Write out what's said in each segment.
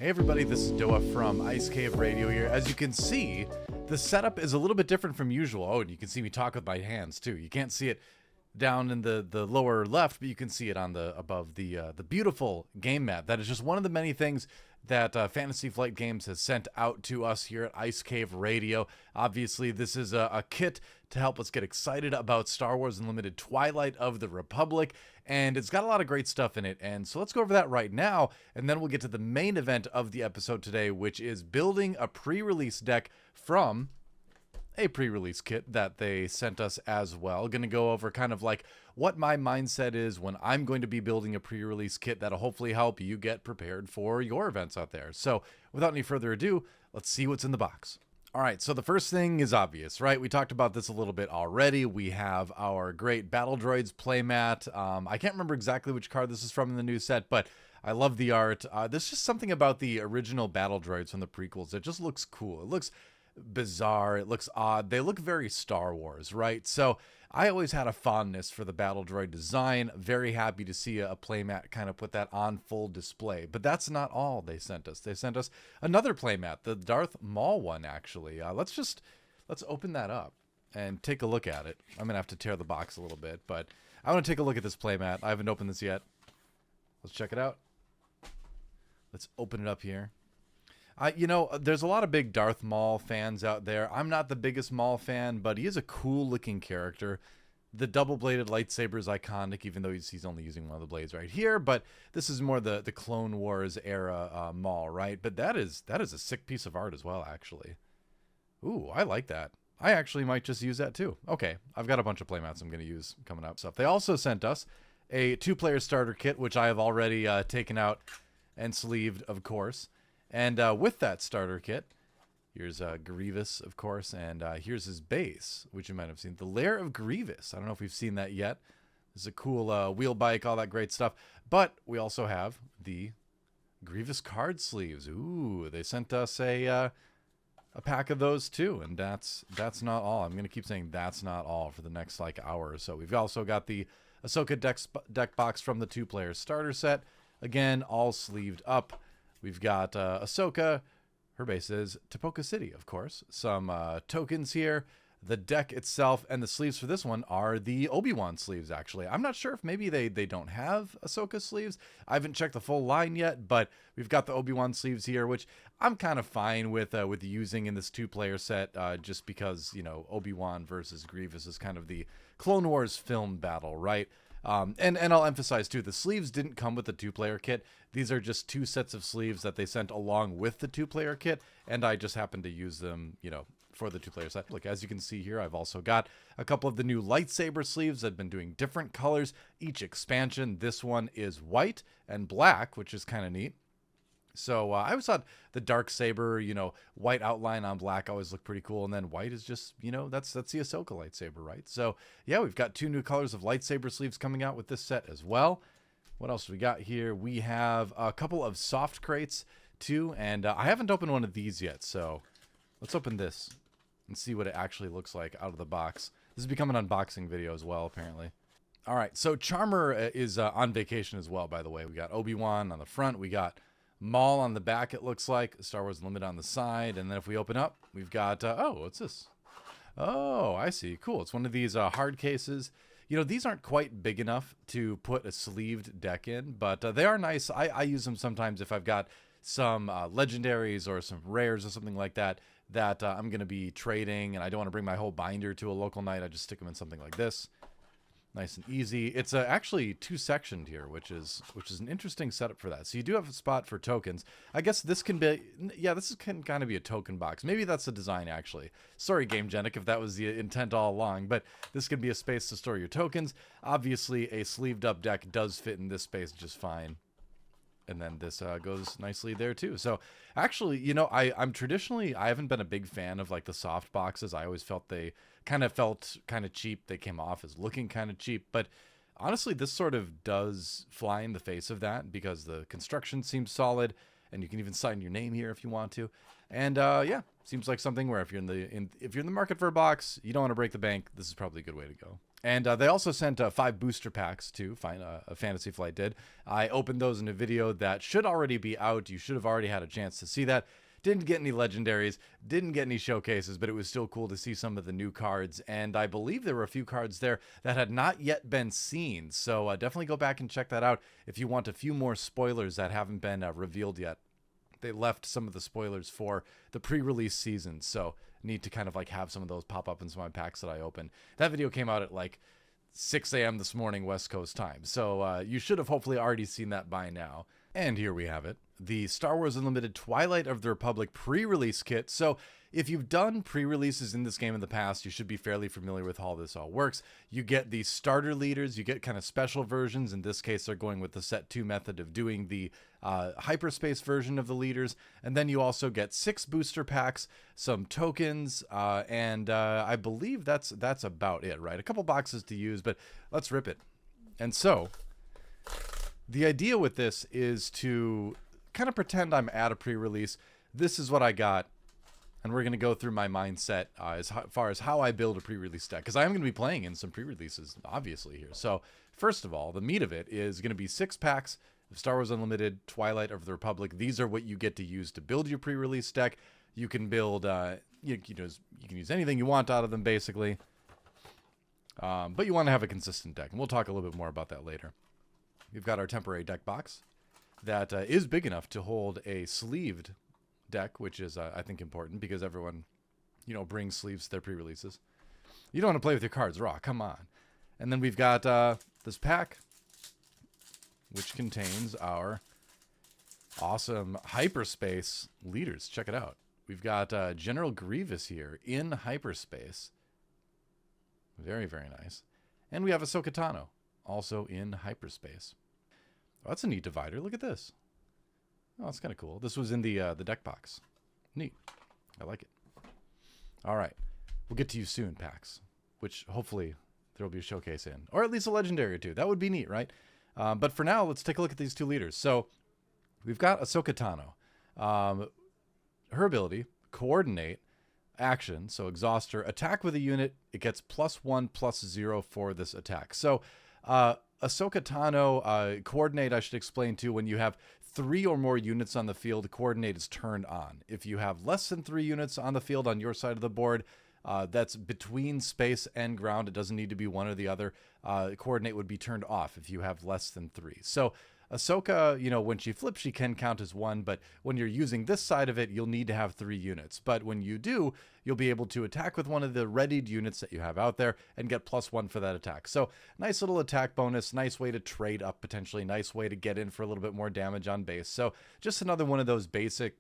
Hey everybody, this is Doa from Ice Cave Radio here. As you can see, the setup is a little bit different from usual. Oh, and you can see me talk with my hands too. You can't see it down in the lower left, but you can see it on the above the beautiful game mat. That is just one of the many things that Fantasy Flight Games has sent out to us here at Ice Cave Radio. Obviously, this is a kit to help us get excited about Star Wars Unlimited Twilight of the Republic, and it's got a lot of great stuff in it. And so let's go over that right now, and then we'll get to the main event of the episode today, which is building a pre-release deck from a pre-release kit that they sent us as well. Going to go over kind of like what my mindset is when I'm going to be building a pre-release kit that'll hopefully help you get prepared for your events out there. So without any further ado, let's see what's in the box. All right, so the first thing is obvious, right? We talked about this a little bit already. We have our great Battle Droids playmat. I can't remember exactly which card this is from in the new set, but I love the art. There's just something about the original Battle Droids from the prequels. It just looks cool. It looks bizarre. It looks odd. They look very Star Wars, right? So I always had a fondness for the Battle Droid design. Very happy to see a playmat kind of put that on full display. But that's not all they sent us. They sent us another playmat, the Darth Maul one, actually. Let's open that up and take a look at it. I'm gonna have to tear the box a little bit, but I want to take a look at this playmat. I haven't opened this yet. Let's check it out. Let's open it up here. There's a lot of big Darth Maul fans out there. I'm not the biggest Maul fan, but he is a cool looking character. The double-bladed lightsaber is iconic, even though he's only using one of the blades right here. But this is more the Clone Wars era Maul, right? But that is a sick piece of art as well, actually. Ooh, I like that. I actually might just use that too. Okay, I've got a bunch of playmats I'm going to use coming up. So they also sent us a 2-player starter kit, which I have already taken out and sleeved, of course. And with that starter kit, here's Grievous, of course, and here's his base, which you might have seen. The Lair of Grievous. I don't know if we've seen that yet. This is a cool wheel bike, all that great stuff. But we also have the Grievous card sleeves. Ooh, they sent us a pack of those too, and that's not all. I'm going to keep saying that's not all for the next like hour or so. We've also got the Ahsoka deck box from the 2-player starter set. Again, all sleeved up. We've got Ahsoka. Her base is Tipoca City, of course. Some tokens here. The deck itself and the sleeves for this one are the Obi-Wan sleeves, actually. I'm not sure if maybe they don't have Ahsoka sleeves. I haven't checked the full line yet, but we've got the Obi-Wan sleeves here, which I'm kind of fine with using in this 2-player set, just because, you know, Obi-Wan versus Grievous is kind of the Clone Wars film battle, right? And I'll emphasize too, the sleeves didn't come with the 2-player kit. These are just 2 sets of sleeves that they sent along with the 2-player kit, and I just happened to use them, you know, for the 2-player set. Look, as you can see here, I've also got a couple of the new lightsaber sleeves. I've been doing different colors each expansion. This one is white and black, which is kind of neat. So I always thought the dark saber, you know, white outline on black always looked pretty cool. And then white is just, you know, that's the Ahsoka lightsaber, right? So yeah, we've got 2 new colors of lightsaber sleeves coming out with this set as well. What else do we got here? We have a couple of soft crates too. And I haven't opened one of these yet. So let's open this and see what it actually looks like out of the box. This has become an unboxing video as well, apparently. All right, so Charmer is on vacation as well, by the way. We got Obi-Wan on the front. We got Maul on the back, it looks like. Star Wars Unlimited on the side. And then if we open up, we've got, oh, what's this? Oh, I see. Cool. It's one of these hard cases. You know, these aren't quite big enough to put a sleeved deck in, but they are nice. I use them sometimes if I've got some legendaries or some rares or something like that I'm going to be trading, and I don't want to bring my whole binder to a local night. I just stick them in something like this. Nice and easy. It's actually 2-sectioned here, which is an interesting setup for that. So you do have a spot for tokens. I guess this can be, yeah, can kind of be a token box. Maybe that's the design, actually. Sorry, GameGenic, if that was the intent all along, but this could be a space to store your tokens. Obviously, a sleeved up deck does fit in this space just fine. And then this goes nicely there too. So actually, you know, I haven't been a big fan of like the soft boxes. I always felt they felt kind of cheap. They came off as looking kind of cheap, but honestly, this sort of does fly in the face of that because the construction seems solid. and you can even sign your name here if you want to. And yeah, seems like something where if you're in the market for a box, you don't want to break the bank, this is probably a good way to go. And they also sent 5 booster packs too. Fantasy Flight did. I opened those in a video that should already be out. You should have already had a chance to see that. Didn't get any legendaries, didn't get any showcases, but it was still cool to see some of the new cards. And I believe there were a few cards there that had not yet been seen. So definitely go back and check that out if you want a few more spoilers that haven't been revealed yet. They left some of the spoilers for the pre-release season, so need to kind of like have some of those pop up in some of my packs that I open. That video came out at like 6 a.m. this morning West Coast time, so you should have hopefully already seen that by now. And here we have it, the Star Wars Unlimited Twilight of the Republic pre-release kit. So if you've done pre-releases in this game in the past, you should be fairly familiar with how this all works. You get the starter leaders, you get kind of special versions. In this case, they're going with the set 2 method of doing the hyperspace version of the leaders. And then you also get 6 booster packs, some tokens, and I believe that's about it, right? A couple boxes to use, but let's rip it. And so the idea with this is to kind of pretend I'm at a pre-release. This is what I got. And we're going to go through my mindset as far as how I build a pre-release deck. Because I am going to be playing in some pre-releases, obviously, here. So, first of all, the meat of it is going to be 6 packs of Star Wars Unlimited Twilight of the Republic. These are what you get to use to build your pre-release deck. You can build, you can use anything you want out of them, basically. But you want to have a consistent deck. And we'll talk a little bit more about that later. We've got our temporary deck box that is big enough to hold a sleeved deck, which is I think important because everyone brings sleeves to their pre-releases. You don't want to play with your cards raw, come on. And then we've got this pack which contains our awesome hyperspace leaders. Check it out. We've got General Grievous here in hyperspace, very, very nice. And we have Ahsoka Tano also in hyperspace. Oh, that's a neat divider. Look at this. Oh, that's kind of cool. This was in the deck box. Neat. I like it. All right. We'll get to you soon, packs, which hopefully there will be a showcase in, or at least a legendary or two. That would be neat, right? But for now, let's take a look at these 2 leaders. So we've got Ahsoka Tano. Her ability, Coordinate, action, so exhaust her, attack with a unit. It gets +1/+0 for this attack. So Ahsoka Tano, Coordinate, I should explain too, when you have 3 or more units on the field, Coordinate is turned on. If you have less than 3 units on the field on your side of the board, that's between space and ground. It doesn't need to be one or the other. Coordinate would be turned off if you have less than 3. So Ahsoka, when she flips, she can count as 1, but when you're using this side of it, you'll need to have 3 units. But when you do, you'll be able to attack with one of the readied units that you have out there and get +1 for that attack. So nice little attack bonus, nice way to trade up potentially, nice way to get in for a little bit more damage on base. So just another one of those basic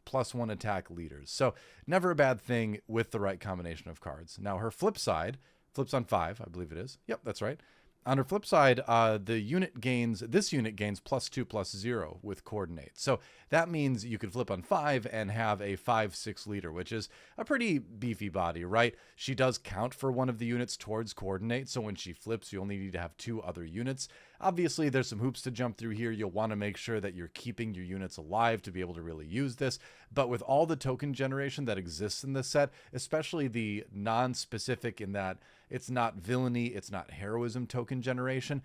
+1 attack leaders. So never a bad thing with the right combination of cards. Now her flip side, flips on 5, I believe it is. Yep, that's right. On her flip side, this unit gains +2/+0 with Coordinate. So that means you could flip on 5 and have a 5/6 leader, which is a pretty beefy body, right? She does count for one of the units towards Coordinate, so when she flips, you only need to have 2 other units. Obviously, there's some hoops to jump through here. You'll want to make sure that you're keeping your units alive to be able to really use this. But with all the token generation that exists in this set, especially the non-specific in that it's not villainy, it's not heroism token generation,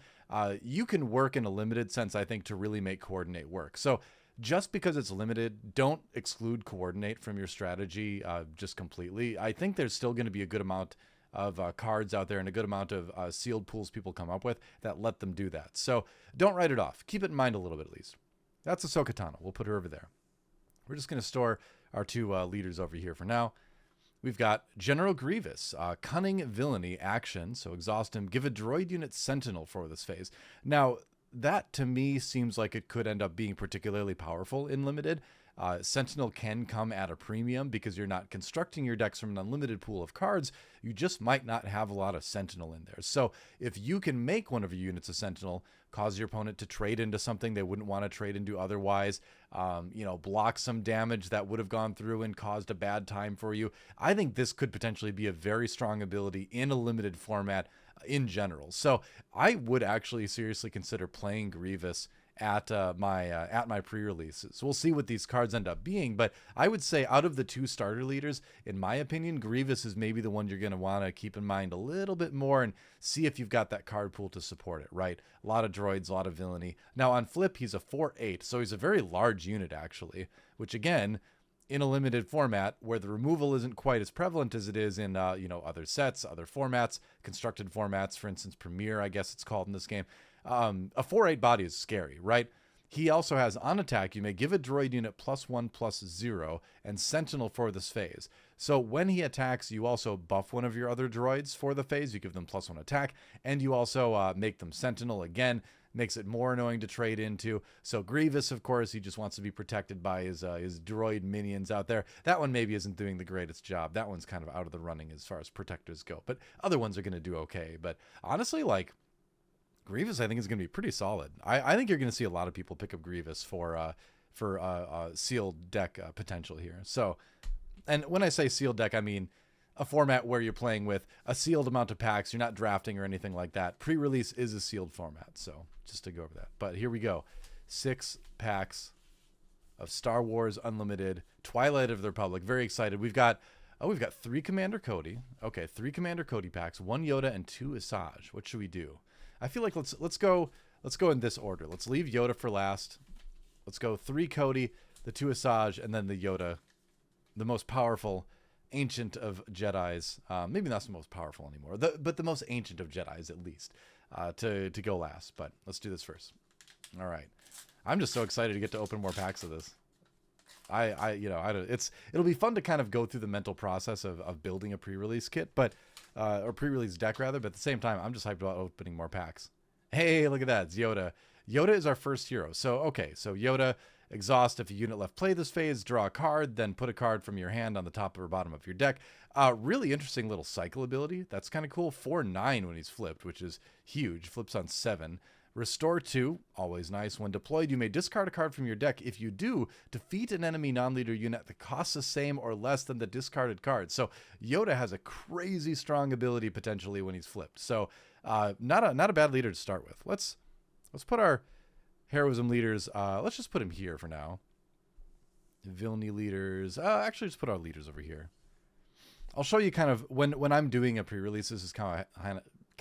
you can work in a limited sense, I think, to really make Coordinate work. So just because it's limited, don't exclude Coordinate from your strategy just completely. I think there's still going to be a good amount of cards out there and a good amount of sealed pools people come up with that let them do that. So don't write it off. Keep it in mind a little bit at least. That's Ahsoka Tano. We'll put her over there. We're just going to store our 2 leaders over here for now. We've got General Grievous, Cunning Villainy action. So exhaust him. Give a droid unit Sentinel for this phase. Now, that to me seems like it could end up being particularly powerful in Limited. Sentinel can come at a premium because you're not constructing your decks from an unlimited pool of cards. You just might not have a lot of Sentinel in there. So if you can make one of your units a Sentinel, cause your opponent to trade into something they wouldn't want to trade into otherwise, block some damage that would have gone through and caused a bad time for you, I think this could potentially be a very strong ability in a limited format in general. So I would actually seriously consider playing Grievous at my pre-releases. So we'll see what these cards end up being. But I would say out of the 2 starter leaders, in my opinion, Grievous is maybe the one you're going to want to keep in mind a little bit more and see if you've got that card pool to support it, right? A lot of droids, a lot of villainy. Now on flip, he's a 4/8, so he's a very large unit actually, which again, in a limited format where the removal isn't quite as prevalent as it is in other sets, other formats, constructed formats, for instance, Premiere, I guess it's called in this game. A 4/8 body is scary, right? He also has on attack, you may give a droid unit +1/+0 and Sentinel for this phase. So when he attacks, you also buff one of your other droids for the phase. You give them +1 attack, and you also make them Sentinel again. Makes it more annoying to trade into. So Grievous, of course, he just wants to be protected by his droid minions out there. That one maybe isn't doing the greatest job. That one's kind of out of the running as far as protectors go. But other ones are going to do okay. But honestly, like, Grievous, I think, is going to be pretty solid. I think you're going to see a lot of people pick up Grievous for sealed deck potential here. So, and when I say sealed deck, I mean a format where you're playing with a sealed amount of packs. You're not drafting or anything like that. Pre-release is a sealed format. So just to go over that. But here we go. 6 packs of Star Wars Unlimited, Twilight of the Republic. Very excited. We've got 3 Commander Cody. Okay, 3 Commander Cody packs, 1 Yoda and 2 Asajj. What should we do? I feel like let's go in this order. Let's leave Yoda for last. Let's go 3 Cody, the 2 Asajj, and then the Yoda, the most powerful ancient of Jedis. Maybe not the most powerful anymore, but the most ancient of Jedis at least, to go last. But let's do this first. All right. I'm just so excited to get to open more packs of this. It'll be fun to kind of go through the mental process of building a pre-release kit, or pre-release deck rather. But at the same time, I'm just hyped about opening more packs. Hey, look at that. It's Yoda. Yoda is our first hero. So, okay. So Yoda, exhaust if a unit left play this phase, draw a card, then put a card from your hand on the top or bottom of your deck. Really interesting little cycle ability. That's kind of cool. 4/9 when he's flipped, which is huge. Flips on 7. Restore 2, always nice. When deployed, you may discard a card from your deck. If you do, defeat an enemy non-leader unit that costs the same or less than the discarded card. So Yoda has a crazy strong ability potentially when he's flipped. So not a bad leader to start with. Let's put our heroism leaders. Let's just put him here for now. Villainy leaders. Actually, just put our leaders over here. I'll show you kind of when I'm doing a pre-release. This is kind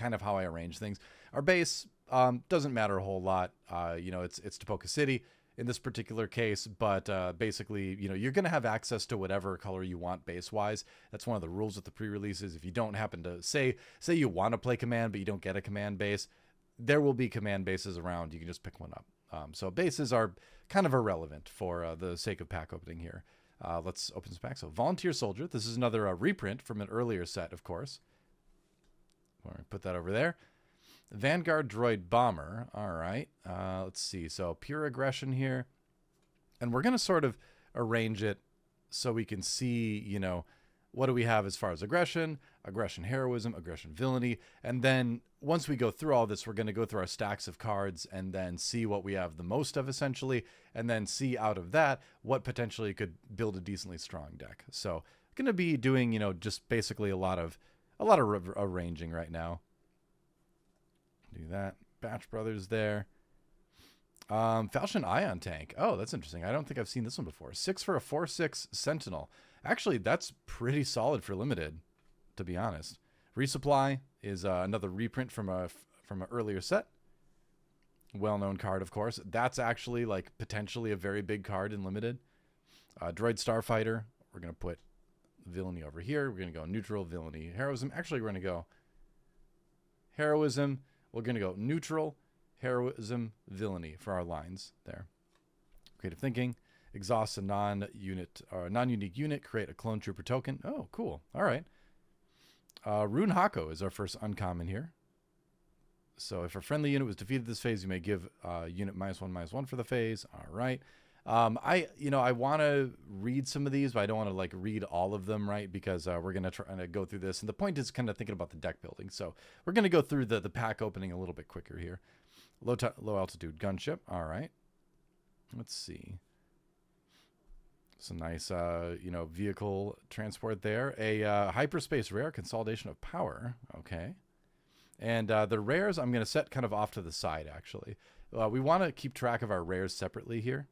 of how I arrange things. Our base. Doesn't matter a whole lot. It's Tapoka City in this particular case, but basically, you're going to have access to whatever color you want base-wise. That's one of the rules with the pre-releases. If you don't happen to say you want to play command, but you don't get a command base, there will be command bases around. You can just pick one up. So bases are kind of irrelevant for the sake of pack opening here. Let's open this pack. So Volunteer Soldier. This is another reprint from an earlier set, of course. We're going to put that over there. Vanguard Droid Bomber. All right. Let's see. So pure aggression here. And we're going to sort of arrange it so we can see, what do we have as far as aggression, heroism, aggression villainy. And then once we go through all this, we're going to go through our stacks of cards and then see what we have the most of essentially. And then see out of that what potentially could build a decently strong deck. So going to be doing, just basically a lot of arranging right now. Do that. Batch Brothers there. Falchion Ion Tank. Oh, that's interesting. I don't think I've seen this one before. 6 for a 4/6 Sentinel. Actually, that's pretty solid for limited, to be honest. Resupply is another reprint from an earlier set. Well-known card, of course. That's actually like potentially a very big card in limited. Droid Starfighter. We're going to put villainy over here. We're going to go neutral, villainy, heroism. Actually, we're going to go heroism. We're going to go neutral, heroism, villainy for our lines there. Creative thinking. Exhaust a non-unique unit. Create a clone trooper token. Oh, cool. All right. Rune Hako is our first uncommon here. So if a friendly unit was defeated this phase, you may give unit -1/-1 for the phase. All right. I want to read some of these, but I don't want to read all of them, right? Because we're going to try to go through this. And the point is kind of thinking about the deck building. So we're going to go through the pack opening a little bit quicker here. Low altitude gunship. All right. Let's see. Some nice, vehicle transport there. A hyperspace rare, consolidation of power. Okay. And the rares I'm going to set kind of off to the side, actually. We want to keep track of our rares separately here,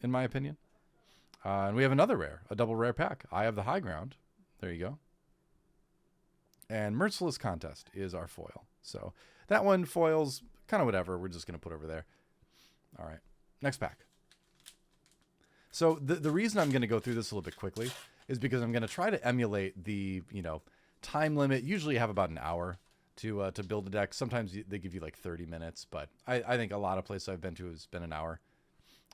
in my opinion. And we have another rare, a double rare pack. Eye of the High Ground. There you go. And Merciless Contest is our foil. So that one foils kind of whatever. We're just going to put over there. All right. Next pack. So the reason I'm going to go through this a little bit quickly is because I'm going to try to emulate the, time limit. Usually you have about an hour to build a deck. Sometimes they give you like 30 minutes, but I think a lot of places I've been to has been an hour.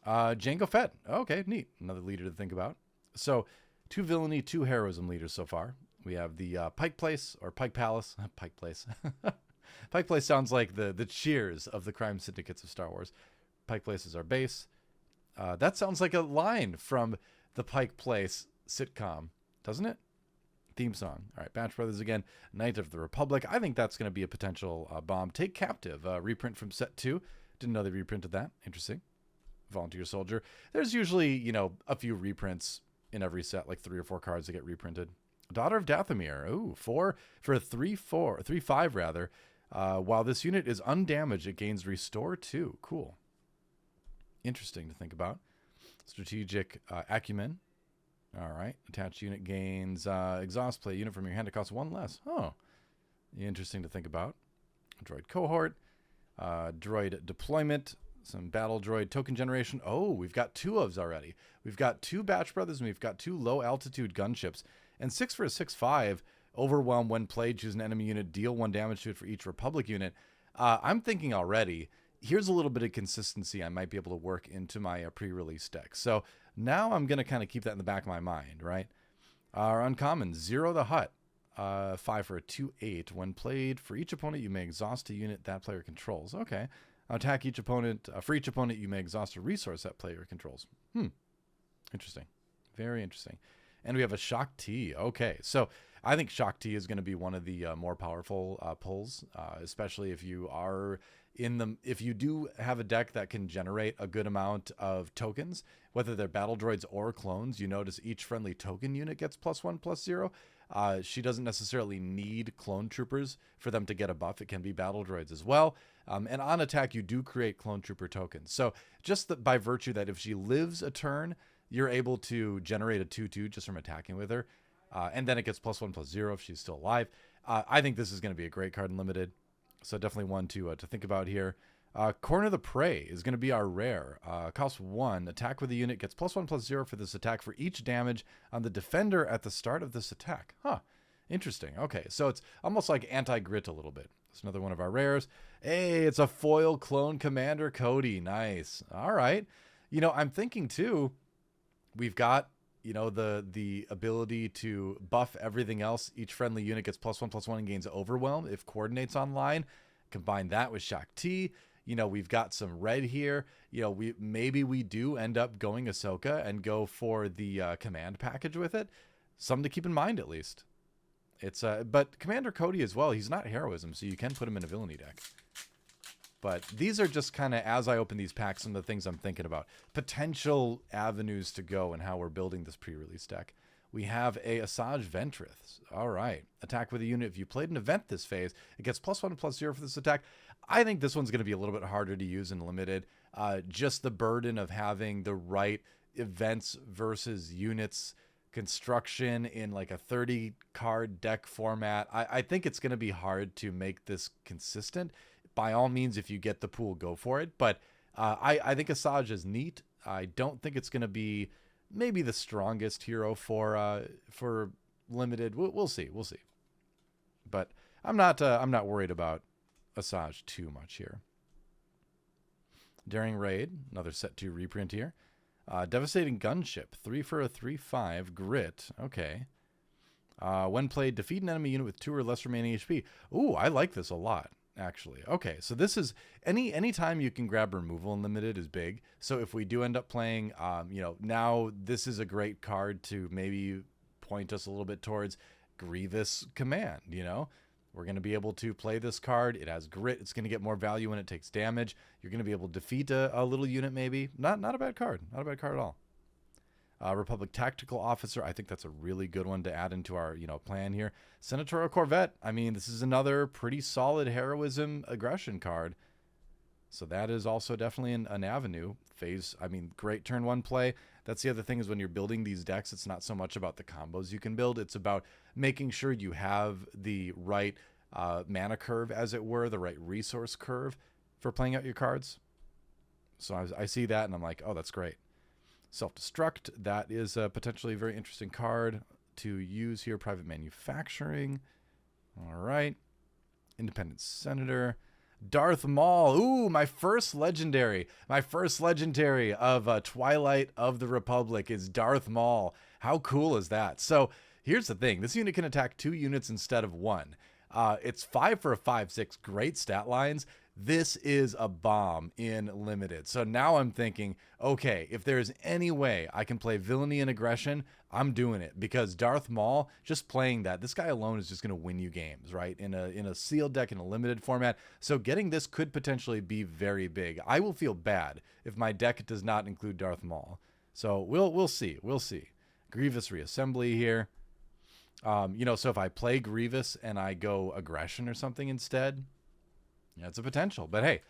Jango Fett. Okay, neat. Another leader to think about. So 2 villainy, 2 heroism leaders so far. We have the Pike Place or Pike Palace. Pike Place. Pike Place sounds like the cheers of the crime syndicates of Star Wars. Pike Place is our base. That sounds like a line from the Pike Place sitcom, doesn't it? Theme song. All right, Batch Brothers again. Knight of the Republic. I think that's going to be a potential bomb. Take Captive. Reprint from set 2. Didn't know they reprinted that. Interesting. Volunteer Soldier. There's usually, a few reprints in every set, like 3 or 4 cards that get reprinted. Daughter of Dathomir. Ooh, 4 for a 3/5 rather. While this unit is undamaged, it gains Restore 2. Cool. Interesting to think about. Strategic Acumen. All right. Attached unit gains exhaust play. Unit from your hand, it costs 1 less. Oh, interesting to think about. Droid Cohort. Droid Deployment. Some Battle Droid Token Generation. Oh, we've got 2 ofs already. We've got 2 Batch Brothers, and we've got 2 low-altitude gunships. And 6 for a 6/5. Overwhelm when played. Choose an enemy unit. Deal 1 damage to it for each Republic unit. I'm thinking already, here's a little bit of consistency I might be able to work into my pre-release deck. So now I'm going to kind of keep that in the back of my mind, right? Our uncommon, Zero the Hutt. 5 for a 2/8. When played, for each opponent, you may exhaust a unit that player controls. Okay. Attack each opponent. For each opponent, you may exhaust a resource that player controls. Interesting. Very interesting. And we have a Shock T. Okay. So I think Shock T is going to be one of the more powerful pulls, especially if you are if you do have a deck that can generate a good amount of tokens, whether they're battle droids or clones. You notice each friendly token unit gets +1/+0. She doesn't necessarily need clone troopers for them to get a buff. It can be battle droids as well. And on attack, you do create clone trooper tokens. So just by virtue that if she lives a turn, you're able to generate a 2/2 just from attacking with her. And then it gets +1/+0 if she's still alive. I think this is going to be a great card in Limited. So definitely one to think about here. Corner the Prey is going to be our rare. Costs 1. Attack with the unit gets +1/+0 for this attack for each damage on the defender at the start of this attack. Huh. Interesting. Okay, so it's almost like anti-grit a little bit. It's another one of our rares. Hey, it's a foil clone Commander Cody. Nice. All right. I'm thinking too, we've got, the ability to buff everything else. Each friendly unit gets +1/+1 and gains Overwhelm if coordinates online. Combine that with Shock T. We've got some red here. Maybe we do end up going Ahsoka and go for the command package with it. Something to keep in mind at least. It's but Commander Cody as well. He's not heroism, so you can put him in a villainy deck. But these are just kind of, as I open these packs, some of the things I'm thinking about. Potential avenues to go and how we're building this pre-release deck. We have a Asajj Ventress. All right. Attack with a unit. If you played an event this phase, it gets +1/+0 for this attack. I think this one's going to be a little bit harder to use in Limited. Just the burden of having the right events versus units construction in like a 30 card deck format. I think it's going to be hard to make this consistent. By all means, if you get the pool, go for it. But I think Asajj is neat. I don't think it's going to be maybe the strongest hero for Limited. We'll see. We'll see. But I'm not worried about Asajj too much here. Daring Raid, another set 2 reprint here. Devastating Gunship, 3 for a 3/5 grit. Okay. When played, defeat an enemy unit with 2 or less remaining HP. Ooh, I like this a lot, actually. Okay, so this is any time you can grab removal in Limited is big. So if we do end up playing, now this is a great card to maybe point us a little bit towards Grievous Command. We're going to be able to play this card. It has grit. It's going to get more value when it takes damage. You're going to be able to defeat a little unit maybe. Not a bad card. Not a bad card at all. Republic Tactical Officer, I think that's a really good one to add into our, plan here. Senatorial Corvette, I mean, this is another pretty solid heroism aggression card. So that is also definitely an avenue. Great turn one play. That's the other thing, is when you're building these decks, it's not so much about the combos you can build. It's about making sure you have the right mana curve, as it were, the right resource curve for playing out your cards. So I see that and I'm like, oh, that's great. Self-Destruct, that is a potentially very interesting card to use here. Private Manufacturing. All right. Independent Senator. Darth Maul. Ooh, my first legendary. My first legendary of Twilight of the Republic is Darth Maul. How cool is that? So here's the thing. This unit can attack 2 units instead of 1. It's 5 for a 5/6. Great stat lines. This is a bomb in limited. So now I'm thinking, okay, if there's any way I can play villainy and aggression, I'm doing it, because Darth Maul, just playing that, this guy alone is just going to win you games, right? In a sealed deck, in a limited format. So getting this could potentially be very big. I will feel bad if my deck does not include Darth Maul. So we'll see. We'll see. Grievous Reassembly here. So if I play Grievous and I go aggression or something instead, yeah, it's a potential. But hey,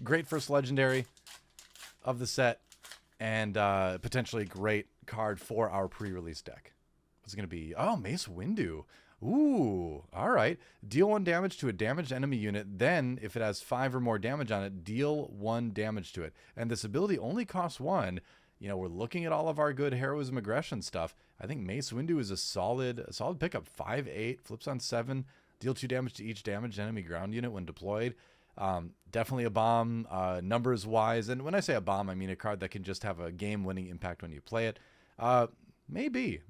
great first legendary of the set, and potentially great card for our pre-release deck. What's it going to be? Oh, Mace Windu. Ooh, all right. Deal 1 damage to a damaged enemy unit. Then, if it has 5 or more damage on it, deal 1 damage to it. And this ability only costs 1. We're looking at all of our good heroism aggression stuff. I think Mace Windu is a solid pickup. 5/8, flips on 7. Deal 2 damage to each damaged enemy ground unit when deployed. Definitely a bomb, numbers-wise. And when I say a bomb, I mean a card that can just have a game-winning impact when you play it. Maybe.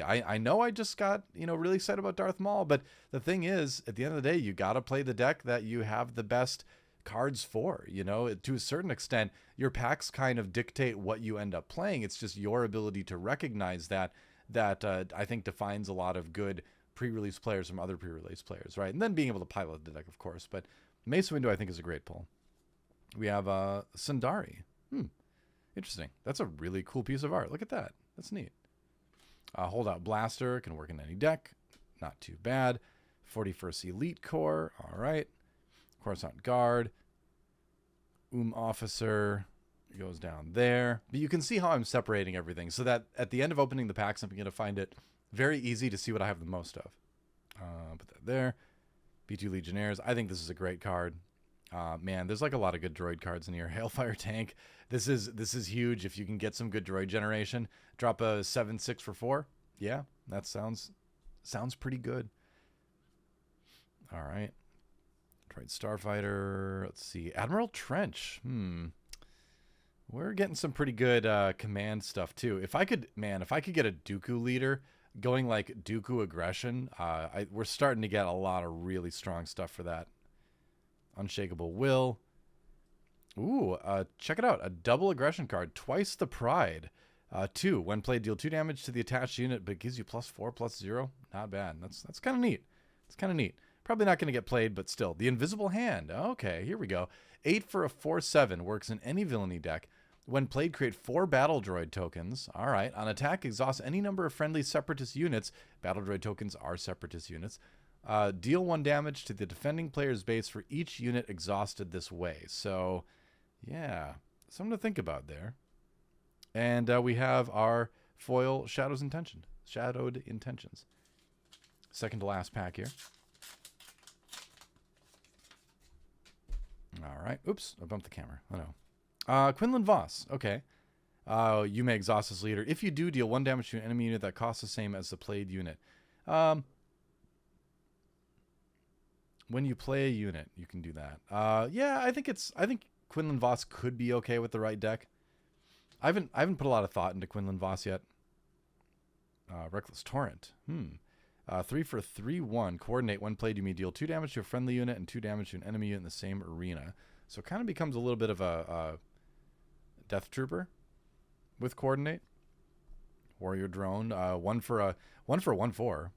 I know I just got, really excited about Darth Maul, but the thing is, at the end of the day, you got to play the deck that you have the best cards for. To a certain extent, your packs kind of dictate what you end up playing. It's just your ability to recognize that I think defines a lot of good pre-release players from other pre-release players, right? And then being able to pilot the deck, of course. But Mace Windu, I think, is a great pull. We have Sundari. Interesting. That's a really cool piece of art. Look at that. That's neat. Holdout Blaster can work in any deck. Not too bad. 41st Elite Corps. All right. Coruscant Guard. Officer goes down there. But you can see how I'm separating everything, so that at the end of opening the packs, I'm going to find it very easy to see what I have the most of. Put that there. B2 Legionnaires. I think this is a great card. Man, there's like a lot of good droid cards in here. Hailfire Tank. This is huge if you can get some good droid generation. Drop a 7/6 for 4. Yeah, that sounds pretty good. All right. Droid Starfighter. Let's see. Admiral Trench. We're getting some pretty good command stuff too. If I could get a Dooku leader going like Dooku aggression, we're starting to get a lot of really strong stuff for that. Unshakable Will. Ooh, check it out. A double aggression card. Twice the Pride. 2. When played, deal 2 damage to the attached unit, but gives you +4/+0. Not bad. That's kind of neat. It's kind of neat. Probably not going to get played, but still. The Invisible Hand. Okay, here we go. 8 for a 4/7. Works in any villainy deck. When played, create 4 battle droid tokens. All right. On attack, exhaust any number of friendly separatist units. Battle droid tokens are separatist units. Deal 1 damage to the defending player's base for each unit exhausted this way. So, yeah, something to think about there. And we have our foil Shadowed Intentions. Second to last pack here. All right. Oops, I bumped the camera. Oh, no. Quinlan Voss. Okay. You may exhaust this leader. If you do, deal 1 damage to an enemy unit that costs the same as the played unit. When you play a unit, you can do that. Yeah, I think Quinlan Voss could be okay with the right deck. I haven't put a lot of thought into Quinlan Voss yet. Reckless Torrent. 3 for 3/1. Coordinate. When played, you may deal 2 damage to a friendly unit and 2 damage to an enemy unit in the same arena. So it kind of becomes a little bit of a Death Trooper with Coordinate. Warrior Drone. 1 for a 1/4.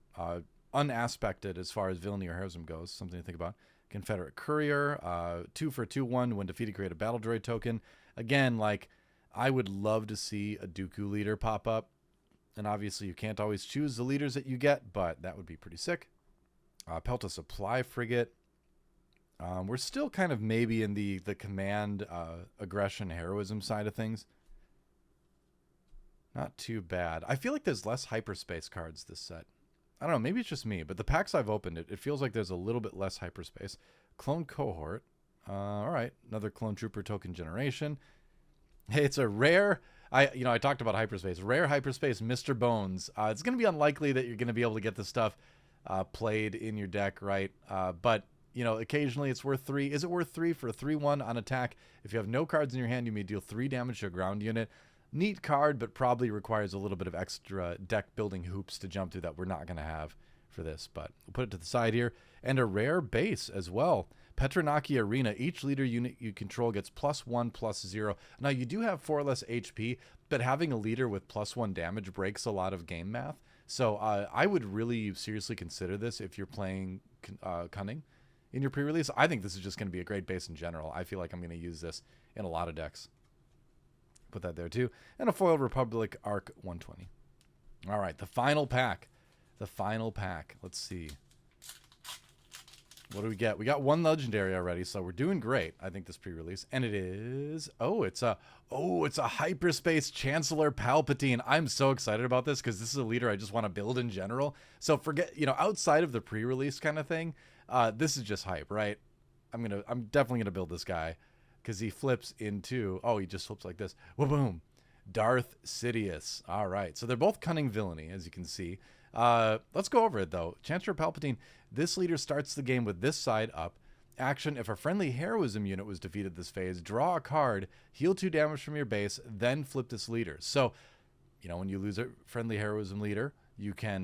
Unaspected as far as villainy or heroism goes. Something to think about. Confederate Courier. 2 for 2/1. When defeated, create a battle droid token. Again, like, I would love to see a Dooku leader pop up. And obviously you can't always choose the leaders that you get, but that would be pretty sick. Pelta Supply Frigate. We're still kind of maybe in the command, aggression, heroism side of things. Not too bad. I feel like there's less hyperspace cards this set. I don't know, maybe it's just me, but the packs I've opened, it feels like there's a little bit less hyperspace. Clone Cohort. All right, another Clone Trooper token generation. Hey, it's a rare... I talked about hyperspace. Rare hyperspace, Mr. Bones. It's going to be unlikely that you're going to be able to get this stuff played in your deck, right? But, occasionally it's worth 3. Is it worth 3 for a 3/1 on attack? If you have no cards in your hand, you may deal 3 damage to a ground unit. Neat card, but probably requires a little bit of extra deck building hoops to jump through that we're not going to have for this. But we'll put it to the side here. And a rare base as well. Petronaki Arena. Each leader unit you control gets +1/+0. Now, you do have 4 less HP, but having a leader with +1 damage breaks a lot of game math. So I would really seriously consider this if you're playing Cunning in your pre-release. I think this is just going to be a great base in general. I feel like I'm going to use this in a lot of decks. Put that there too. And a Foil Republic Arc 120. All right, the final pack. The final pack. Let's see. What do we get? We got 1 legendary already, so we're doing great. I think this pre-release, and it is it's a hyperspace Chancellor Palpatine. I'm so excited about this because this is a leader I just want to build in general. So forget, outside of the pre-release kind of thing, this is just hype, right? I'm definitely gonna build this guy because he flips into he just flips like this. Boom, Darth Sidious. All right, so they're both cunning villainy, as you can see. Let's go over it though. Chancellor Palpatine. This leader starts the game with this side up. Action: if a friendly heroism unit was defeated this phase, draw a card, heal 2 damage from your base, then flip this leader. So, when you lose a friendly heroism leader, you can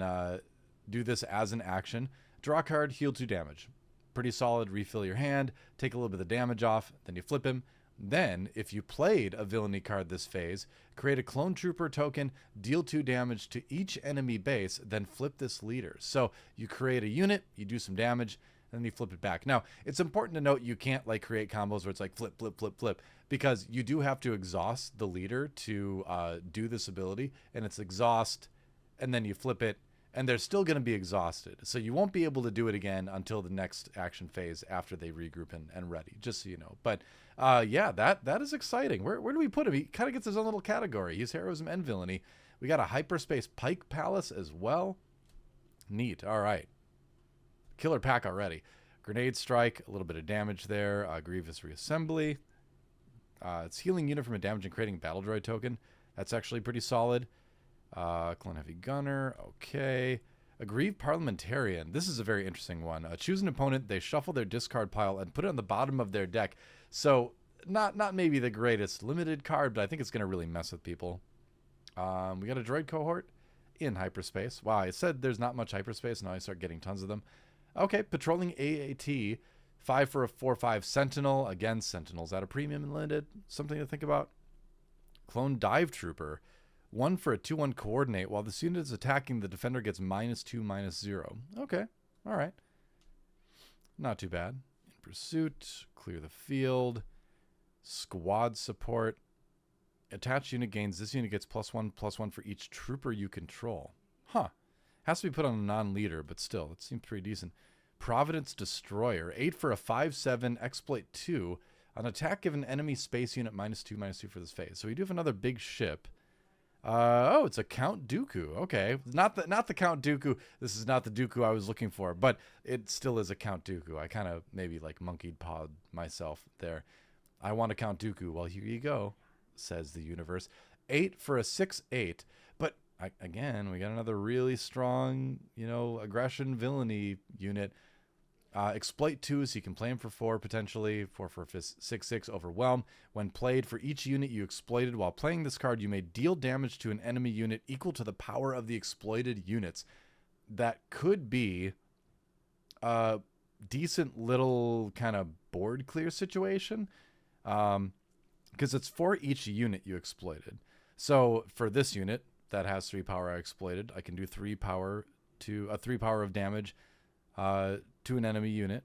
do this as an action. Draw a card, heal 2 damage. Pretty solid. Refill your hand, take a little bit of the damage off, then you flip him. Then, if you played a villainy card this phase, create a Clone Trooper token, deal 2 damage to each enemy base, then flip this leader. So you create a unit, you do some damage, and then you flip it back. Now, it's important to note you can't create combos where it's like flip, flip, flip, flip, because you do have to exhaust the leader to do this ability, and it's exhaust, and then you flip it, and they're still going to be exhausted. So you won't be able to do it again until the next action phase after they regroup and ready, just so you know. But yeah, that is exciting. Where do we put him? He kind of gets his own little category. He's heroism and villainy. We got a hyperspace Pike Palace as well. Neat. All right. Killer pack already. Grenade Strike, a little bit of damage there. Grievous Reassembly. It's healing unit from a damage and creating battle droid token. That's actually pretty solid. Clone Heavy Gunner. Okay. Aggrieved Parliamentarian. This is a very interesting one. Choose an opponent. They shuffle their discard pile and put it on the bottom of their deck. So not maybe the greatest limited card, but I think it's going to really mess with people. We got a droid cohort in hyperspace. Wow, I said there's not much hyperspace. Now I start getting tons of them. Okay, patrolling AAT. 5 for a 4/5 Sentinel. Again, Sentinels at a premium and limited. Something to think about. Clone Dive Trooper. 1 for a 2/1 coordinate. While this unit is attacking, the defender gets -2/-0. Okay, all right. Not too bad. In pursuit. Clear the field. Squad support. Attached unit gains. This unit gets +1/+1 for each trooper you control. Huh. Has to be put on a non-leader, but still, it seems pretty decent. Providence Destroyer. 8 for a 5/7 exploit 2. On attack, give an enemy space unit -2/-2 for this phase. So we do have another big ship. It's a Count Dooku. Okay, not the Count Dooku. This is not the Dooku I was looking for, but it still is a Count Dooku. I kind of maybe monkeyed pawed myself there. I want a Count Dooku. Well, here you go, says the universe. 8 for a 6/8. But again, we got another really strong, aggression villainy unit. Exploit 2, so you can play him for 4 potentially. 4 for a 6/6 Overwhelm. When played, for each unit you exploited while playing this card, you may deal damage to an enemy unit equal to the power of the exploited units. That could be a decent little kind of board clear situation, because it's for each unit you exploited. So for this unit that has 3 power I exploited, I can do 3 power of damage to an enemy unit.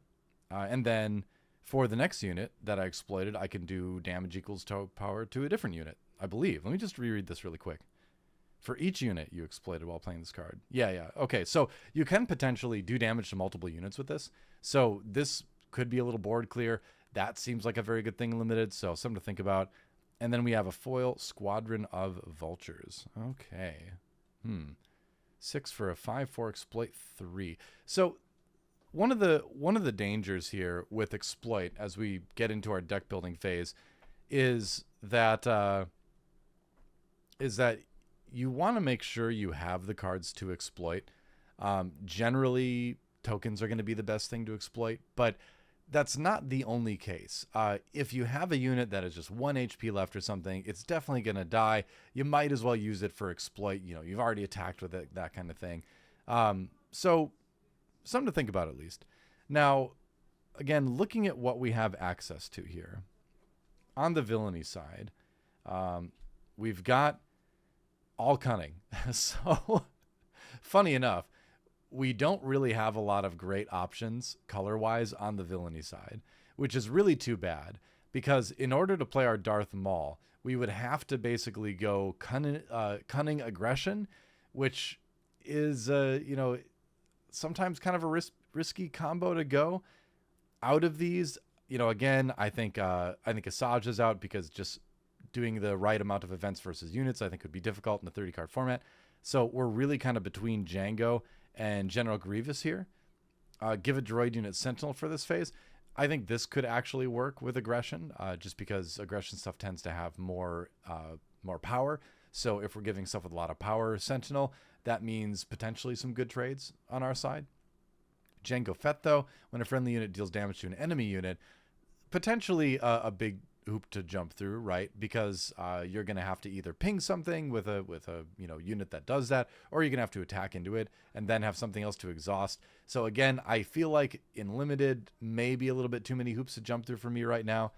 And then for the next unit that I exploited, I can do damage equals to power to a different unit, I believe. Let me just reread this really quick. For each unit you exploited while playing this card. Yeah. Okay, so you can potentially do damage to multiple units with this. So this could be a little board clear. That seems like a very good thing in limited, so something to think about. And then we have a foil Squadron of Vultures. Okay. 6 for a 5/4 exploit 3. So one of the dangers here with exploit as we get into our deck building phase is that you want to make sure you have the cards to exploit. Generally, tokens are going to be the best thing to exploit, but that's not the only case. If you have a unit that is just 1 HP left or something, it's definitely going to die. You might as well use it for exploit. You know, you've already attacked with it, that kind of thing. So something to think about at least. Now, again, looking at what we have access to here. On the villainy side, we've got all cunning. So, funny enough, we don't really have a lot of great options color-wise on the villainy side, which is really too bad, because in order to play our Darth Maul, we would have to basically go cunning aggression, which is, sometimes kind of a risky combo to go. Out of these, again, I think Asajj is out because just doing the right amount of events versus units, I think, would be difficult in the 30 card format. So we're really kind of between Django and General Grievous here. Give a droid unit Sentinel for this phase. I think this could actually work with aggression, just because aggression stuff tends to have more power. So if we're giving stuff with a lot of power Sentinel, that means potentially some good trades on our side. Jango Fett, though, when a friendly unit deals damage to an enemy unit, potentially a big hoop to jump through, right? Because you're going to have to either ping something with a unit that does that, or you're going to have to attack into it and then have something else to exhaust. So again, I feel like in limited, maybe a little bit too many hoops to jump through for me right now.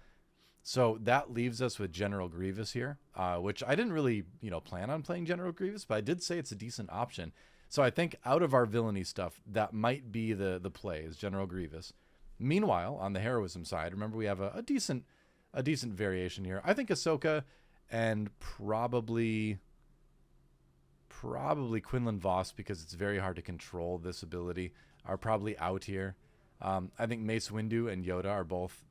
So that leaves us with General Grievous here, which I didn't really plan on playing General Grievous, but I did say it's a decent option. So I think out of our villainy stuff, that might be the play is General Grievous. Meanwhile, on the heroism side, remember we have a decent variation here. I think Ahsoka and probably Quinlan Voss, because it's very hard to control this ability, are probably out here. I think Mace Windu and Yoda are both,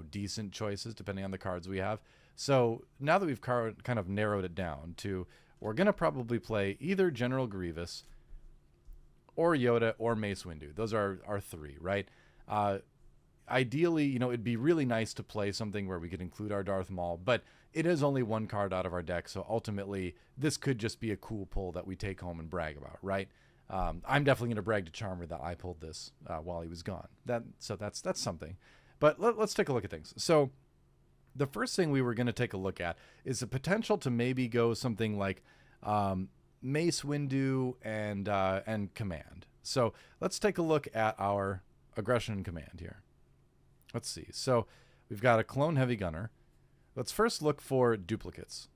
decent choices depending on the cards we have. So now that we've kind of narrowed it down to, we're going to probably play either General Grievous or Yoda or Mace Windu. Those are our three, right? Ideally, it'd be really nice to play something where we could include our Darth Maul, but it is only one card out of our deck, so ultimately this could just be a cool pull that we take home and brag about, right? I'm definitely going to brag to Charmer that I pulled this while he was gone. So that's something. But let's take a look at things. So the first thing we were going to take a look at is the potential to maybe go something like Mace Windu and Command. So let's take a look at our aggression and command here. Let's see. So we've got a clone heavy gunner. Let's first look for duplicates.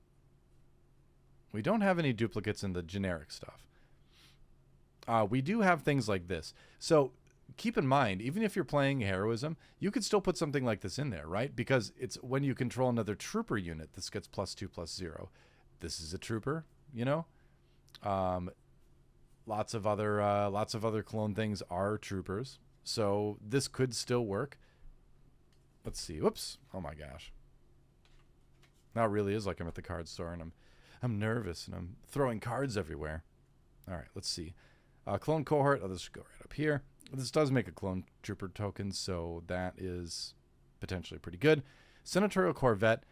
We don't have any duplicates in the generic stuff. We do have things like this. So keep in mind, even if you're playing heroism, you could still put something like this in there, right? Because it's when you control another trooper unit, this gets +2/+0. This is a trooper, lots of other clone things are troopers. So this could still work. Let's see. Whoops. Oh my gosh. Now it really is like I'm at the card store and I'm nervous and I'm throwing cards everywhere. All right, let's see. Clone cohort. Oh, this should go right up here. This does make a clone trooper token, so that is potentially pretty good. Senatorial Corvette,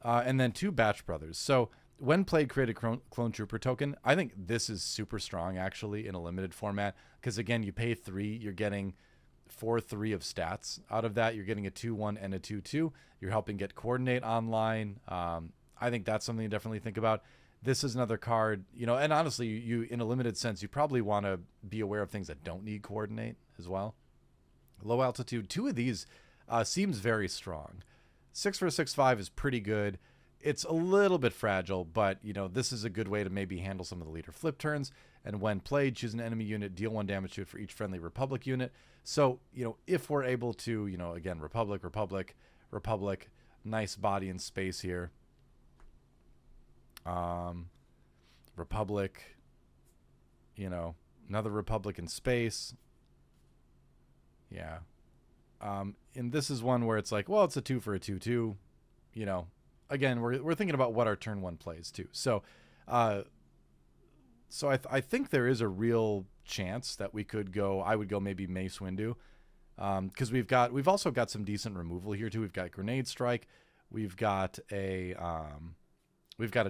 and then 2 Batch Brothers. So when played, create a clone trooper token. I think this is super strong, actually, in a limited format, because, again, you pay 3, you're getting 4/3 of stats out of that. You're getting a 2/1 and a 2/2. You're helping get Coordinate online. I think that's something to definitely think about. This is another card, and honestly, you in a limited sense, you probably want to be aware of things that don't need Coordinate as well. Low altitude, 2 of these seems very strong. 6 for a 6/5 is pretty good. It's a little bit fragile, but, this is a good way to maybe handle some of the leader flip turns. And when played, choose an enemy unit, deal 1 damage to it for each friendly Republic unit. So, if we're able to, again, Republic, nice body and space here. Republic, you know, another Republic in space. Yeah. And this is one where it's like, well, it's a 2 for a 2/2. You know, again, we're thinking about what our turn 1 plays too. So, I think there is a real chance that we could go. I would go maybe Mace Windu, because we've also got some decent removal here too. We've got Grenade Strike. We've got a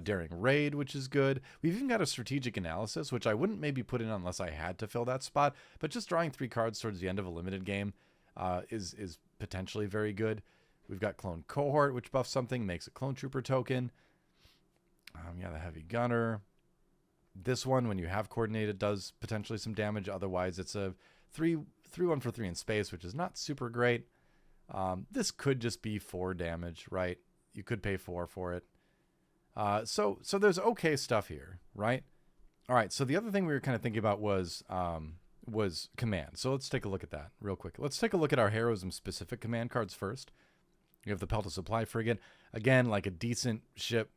Daring Raid, which is good. We've even got a Strategic Analysis, which I wouldn't maybe put in unless I had to fill that spot. But just drawing 3 cards towards the end of a limited game is potentially very good. We've got Clone Cohort, which buffs something, makes a Clone Trooper token. The Heavy Gunner. This one, when you have Coordinated, does potentially some damage. Otherwise, it's a 3/1 for 3 in space, which is not super great. This could just be 4 damage, right? You could pay 4 for it. So there's okay stuff here, right? All right. So the other thing we were kind of thinking about was command. So let's take a look at that real quick. Let's take a look at our heroism specific command cards first. You have the Pelta Supply Frigate. Again, like a decent ship.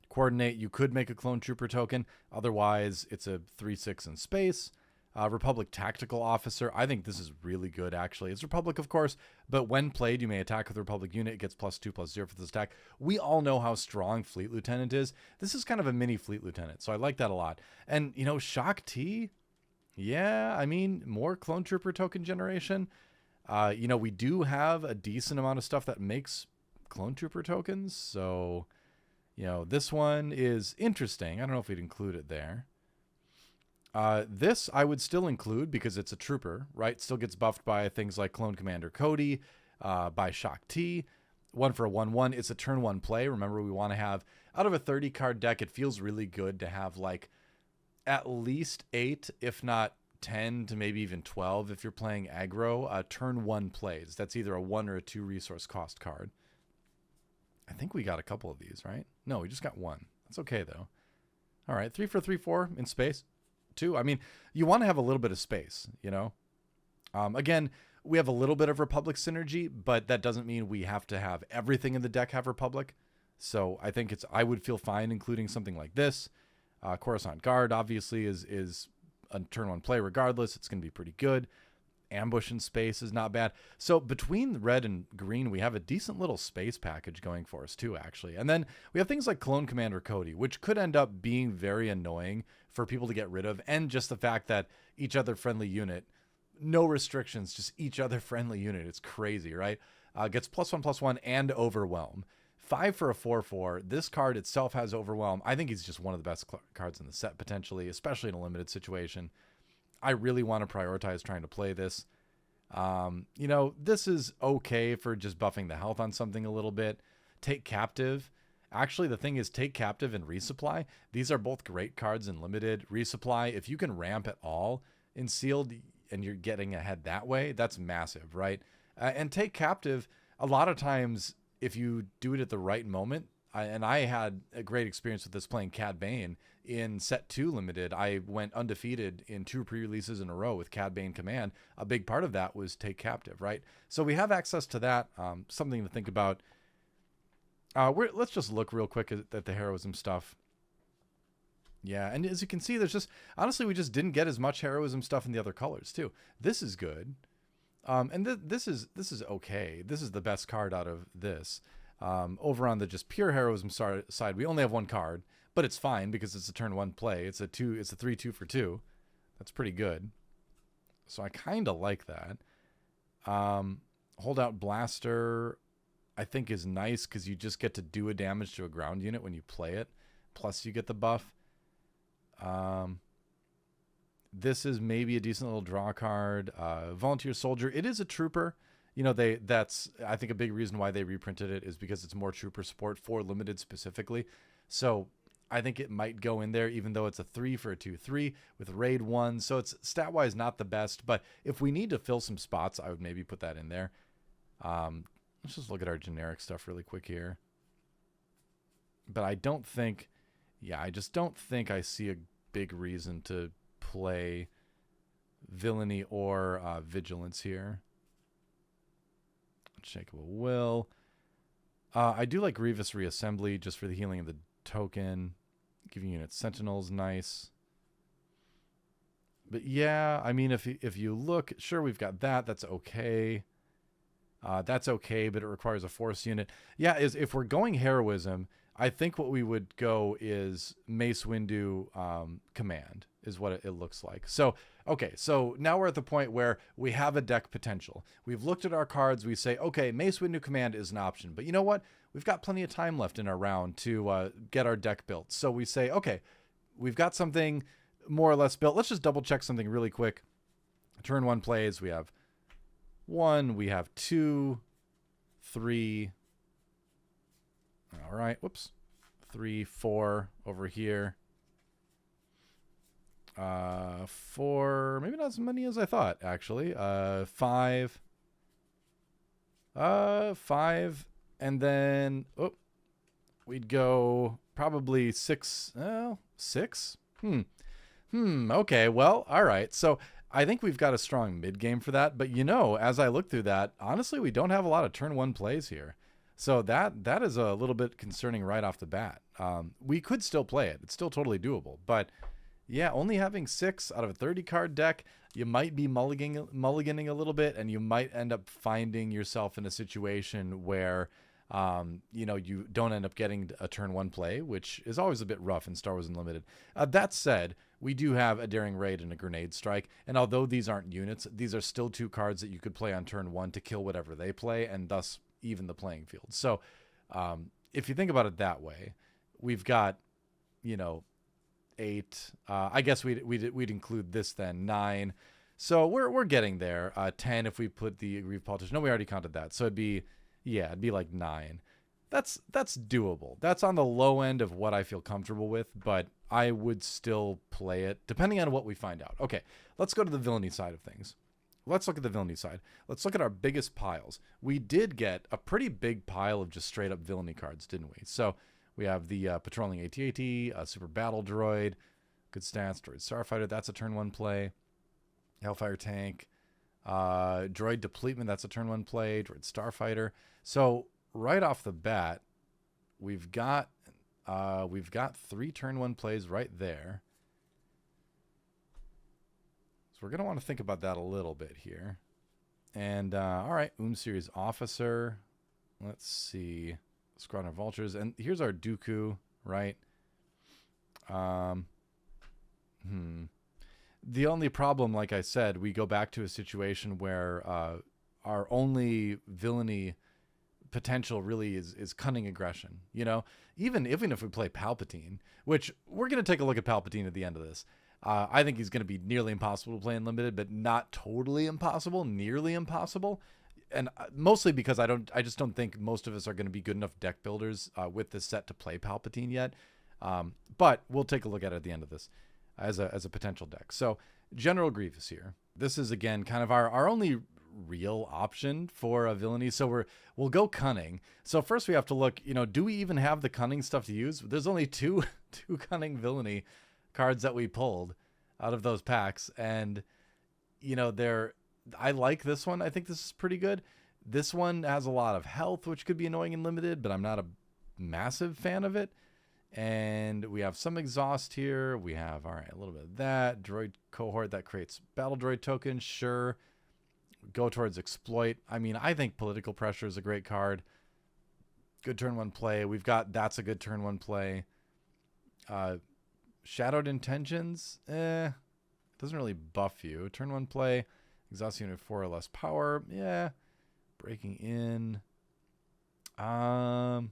Coordinate, you could make a Clone Trooper token. Otherwise, it's a 3/6 in space. Republic Tactical Officer. I think this is really good, actually. It's Republic, of course, but when played, you may attack with a Republic unit. It gets +2/+0 for this attack. We all know how strong Fleet Lieutenant is. This is kind of a mini Fleet Lieutenant, so I like that a lot. And, Shock T, yeah, I mean, more Clone Trooper token generation. We do have a decent amount of stuff that makes Clone Trooper tokens, so... this one is interesting. I don't know if we'd include it there. This I would still include because it's a trooper, right? Still gets buffed by things like Clone Commander Cody, by Shock T. 1 for a 1/1. It's a turn 1 play. Remember, we want to have, out of a 30 card deck, it feels really good to have like at least 8, if not 10 to maybe even 12 if you're playing aggro, turn 1 plays. That's either a 1 or a 2 resource cost card. I think we got a couple of these, right? No, we just got 1. That's okay, though. All right, 3 for 3/4 in space. 2. I mean, you want to have a little bit of space, Again, we have a little bit of Republic synergy, but that doesn't mean we have to have everything in the deck have Republic. So I think I would feel fine including something like this. Coruscant Guard, obviously, is a turn 1 play regardless. It's going to be pretty good. Ambush in space is not bad. So between red and green, we have a decent little space package going for us too, actually. And then we have things like Clone Commander Cody, which could end up being very annoying for people to get rid of. And just the fact that each other friendly unit, no restrictions, just each other friendly unit. It's crazy, right? Gets +1/+1 and Overwhelm. 5 for a 4/4. This card itself has Overwhelm. I think he's just one of the best cards in the set, potentially, especially in a limited situation. I really want to prioritize trying to play this. This is okay for just buffing the health on something a little bit. Take Captive. Actually, the thing is, Take Captive and Resupply. These are both great cards in limited. Resupply, if you can ramp at all in sealed and you're getting ahead that way, that's massive, right? And Take Captive, a lot of times, if you do it at the right moment, I had a great experience with this playing Cad Bane in set 2 limited. I went undefeated in 2 pre-releases in a row with Cad Bane Command. A big part of that was Take Captive, right? So we have access to that. Something to think about. Let's just look real quick at the heroism stuff. Yeah, and as you can see, there's just, honestly, we just didn't get as much heroism stuff in the other colors too. This is good. And this is okay. This is the best card out of this. Over on the just pure heroism side, we only have 1 card, but it's fine because it's a turn 1 play. It's a 3/2 for 2. That's pretty good. So I kind of like that. Holdout Blaster, I think, is nice because you just get to do a damage to a ground unit when you play it. Plus you get the buff. This is maybe a decent little draw card. Volunteer Soldier, it is a trooper. That's, I think, a big reason why they reprinted it is because it's more trooper support for limited specifically. So I think it might go in there, even though it's a 3 for a 2/3 with raid 1. So it's stat-wise not the best, but if we need to fill some spots, I would maybe put that in there. Let's just look at our generic stuff really quick here. But I don't think, I just don't think I see a big reason to play Villainy or Vigilance here. Unshakable Will. I do like Grievous Reassembly just for the healing of the token. giving units Sentinel's nice. But yeah, I mean, if you look, sure, we've got that. That's okay. That's okay, but it requires a force unit. Yeah, if we're going heroism, I think what we would go is Mace Windu command is what it looks like. So, okay, so now we're at the point where we have a deck potential. We've looked at our cards. We say, okay, Mace Windu command is an option. But you know what? We've got plenty of time left in our round to get our deck built. So we say, okay, we've got something more or less built. Let's just double check something really quick. Turn 1 plays. We have 1, we have 2, 3. All right, whoops. 3, 4 over here. 4, maybe not as many as I thought, actually. 5. 5, and then we'd go probably 6. 6? Okay, well, all right. So I think we've got a strong mid game for that. But as I look through that, honestly, we don't have a lot of turn 1 plays here. So that is a little bit concerning right off the bat. We could still play it. It's still totally doable. But yeah, only having 6 out of a 30 card deck, you might be mulliganing a little bit, and you might end up finding yourself in a situation where you don't end up getting a turn 1 play, which is always a bit rough in Star Wars Unlimited. That said, we do have a Daring Raid and a Grenade Strike, and although these aren't units, these are still 2 cards that you could play on turn 1 to kill whatever they play, and thus even the playing field. So if you think about it that way, we've got 8. I guess we'd include this then 9. So we're getting there. 10 if we put the Aggrieved Politician. No, we already counted that. So it'd be like 9. That's doable. That's on the low end of what I feel comfortable with, but I would still play it depending on what we find out. Okay, let's go to the villainy side of things. Let's look at the villainy side. Let's look at our biggest piles. We did get a pretty big pile of just straight up villainy cards, didn't we? So we have the Patrolling AT-AT, Super Battle Droid, good stats, Droid Starfighter, that's a turn 1 play. Hellfire Tank, Droid Depletement, that's a turn 1 play. Droid Starfighter. So right off the bat, we've got 3 turn 1 plays right there. So we're gonna want to think about that a little bit here. And all right, Series Officer. Let's see, Squadron of Vultures, and here's our Dooku, right? The only problem, like I said, we go back to a situation where our only villainy potential really is cunning aggression. Even if we play Palpatine, which we're going to take a look at Palpatine at the end of this. I think he's going to be nearly impossible to play in limited, but not totally impossible, nearly impossible. And mostly because I just don't think most of us are going to be good enough deck builders with this set to play Palpatine yet. But we'll take a look at it at the end of this as a potential deck. So General Grievous here. This is again kind of our only real option for a villainy. So we'll go cunning. So first we have to look, do we even have the cunning stuff to use? There's only two cunning villainy cards that we pulled out of those packs, and I like this one. I think this is pretty good. This one has a lot of health, which could be annoying in limited, but I'm not a massive fan of it. And we have some exhaust here. We have, all right, a little bit of that. Droid cohort that creates battle droid tokens. Sure. Go towards exploit. I mean, I think political pressure is a great card. Good turn 1 play. That's a good turn 1 play. Shadowed Intentions. Doesn't really buff you. Turn 1 play. Exhaust unit 4 or less power. Yeah. Breaking in. Another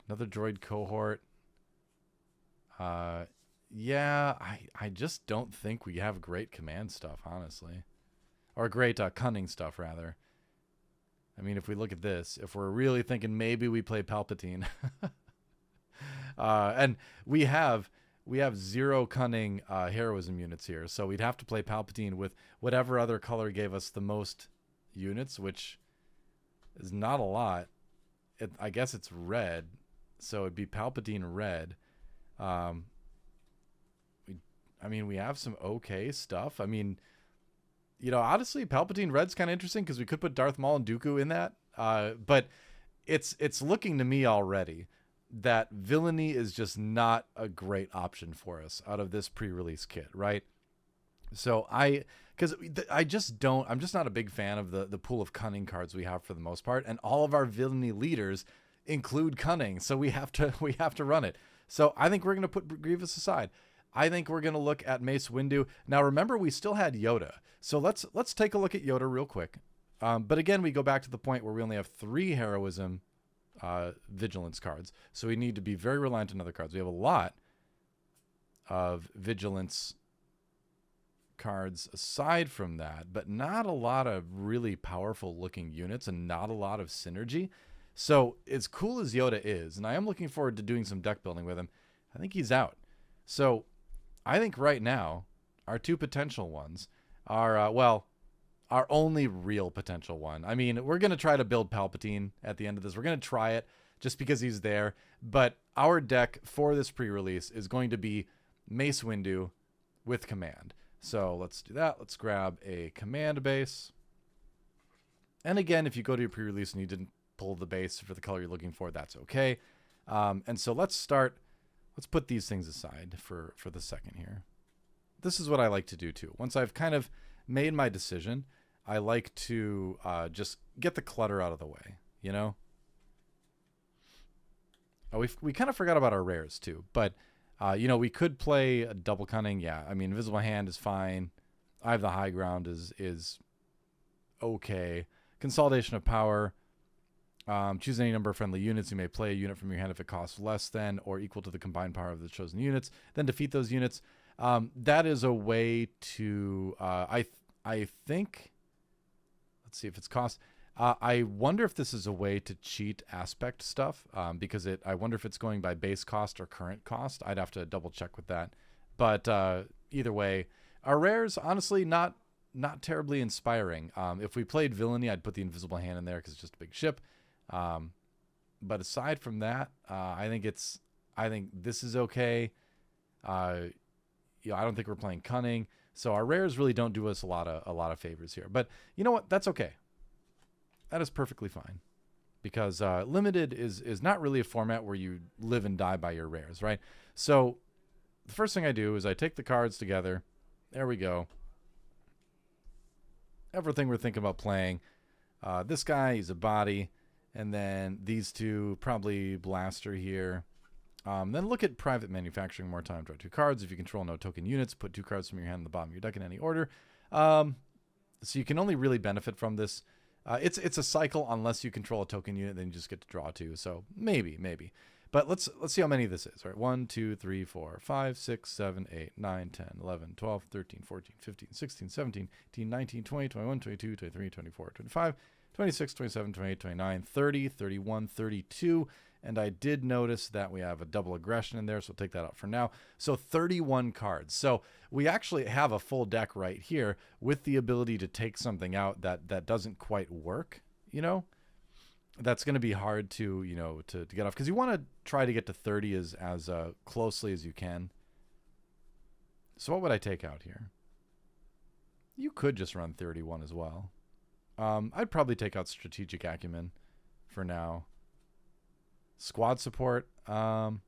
droid cohort. Yeah, I just don't think we have great command stuff, honestly. Or great cunning stuff, rather. I mean, if we look at this, if we're really thinking maybe we play Palpatine. And we have 0 cunning heroism units here, so we'd have to play Palpatine with whatever other color gave us the most units, which is not a lot. I guess it's red, so it'd be Palpatine red. We have some okay stuff. I mean, honestly, Palpatine red's kind of interesting because we could put Darth Maul and Dooku in that. But it's looking to me already that villainy is just not a great option for us out of this pre-release kit, right? So I'm just not a big fan of the pool of cunning cards we have for the most part, and all of our villainy leaders include cunning, so we have to run it. So I think we're gonna put Grievous aside. I think we're gonna look at Mace Windu. Now remember, we still had Yoda, so let's take a look at Yoda real quick. But again, we go back to the point where we only have 3 heroism vigilance cards, so we need to be very reliant on other cards. We have a lot of vigilance cards aside from that, but not a lot of really powerful looking units and not a lot of synergy. So as cool as Yoda is, and I am looking forward to doing some deck building with him, I think he's out. So I think right now our 2 potential ones are our only real potential one. I mean, we're going to try to build Palpatine at the end of this. We're going to try it just because he's there, but our deck for this pre-release is going to be Mace Windu with command. So let's do that. Let's grab a command base. And again, if you go to your pre-release and you didn't pull the base for the color you're looking for, that's okay. And so let's put these things aside for the second here. This is what I like to do too. Once I've kind of made my decision, I like to just get the clutter out of the way, you know? Oh, we kind of forgot about our rares too, but we could play a double cunning. Yeah, I mean, Invisible Hand is fine. I have the high ground is okay. Consolidation of Power. Choose any number of friendly units. You may play a unit from your hand if it costs less than or equal to the combined power of the chosen units. Then defeat those units. That is a way to, I think, let's see if it's cost. I wonder if this is a way to cheat aspect stuff, because I wonder if it's going by base cost or current cost. I'd have to double check with that. But either way, our rares, honestly, not terribly inspiring. If we played Villainy, I'd put the Invisible Hand in there because it's just a big ship. But aside from that, I think this is okay. I don't think we're playing Cunning. So our rares really don't do us a lot of favors here. But you know what? That's okay. That is perfectly fine, because limited is not really a format where you live and die by your rares, right? So the first thing I do is I take the cards together. There we go. Everything we're thinking about playing. This guy, he's a body. And then these 2, probably Blaster here. Then look at Private Manufacturing more time. Draw 2 cards. If you control no token units, put 2 cards from your hand in the bottom of your deck in any order. So you can only really benefit from this. It's a cycle unless you control a token unit, then you just get to draw 2. So maybe. But let's see how many this is. All right, 1, 2, 3, 4, 5, 6, 7, 8, 9, 10, 11, 12, 13, 14, 15, 16, 17, 18, 19, 20, 21, 22, 23, 24, 25, 26, 27, 28, 29, 30, 31, 32. And I did notice that we have a double aggression in there, so we'll take that out for now. So 31 cards. So we actually have a full deck right here with the ability to take something out that doesn't quite work, you know? That's going to be hard to get off, because you want to try to get to 30 as closely as you can. So what would I take out here? You could just run 31 as well. I'd probably take out Strategic Acumen for now. Squad support for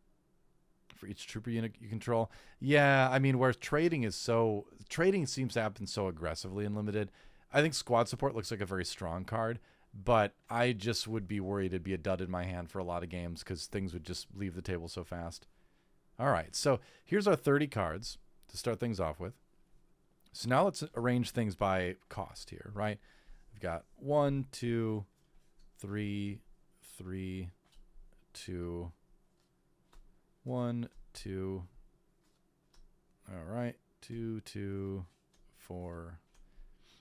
each trooper unit you control. Yeah, I mean, where trading seems to happen so aggressively in Limited. I think squad support looks like a very strong card, but I just would be worried it'd be a dud in my hand for a lot of games because things would just leave the table so fast. All right, so here's our 30 cards to start things off with. So now let's arrange things by cost here, right? We've got 1, 2, 3, 3, 2, 1, 2. All right, 2, 2, 4.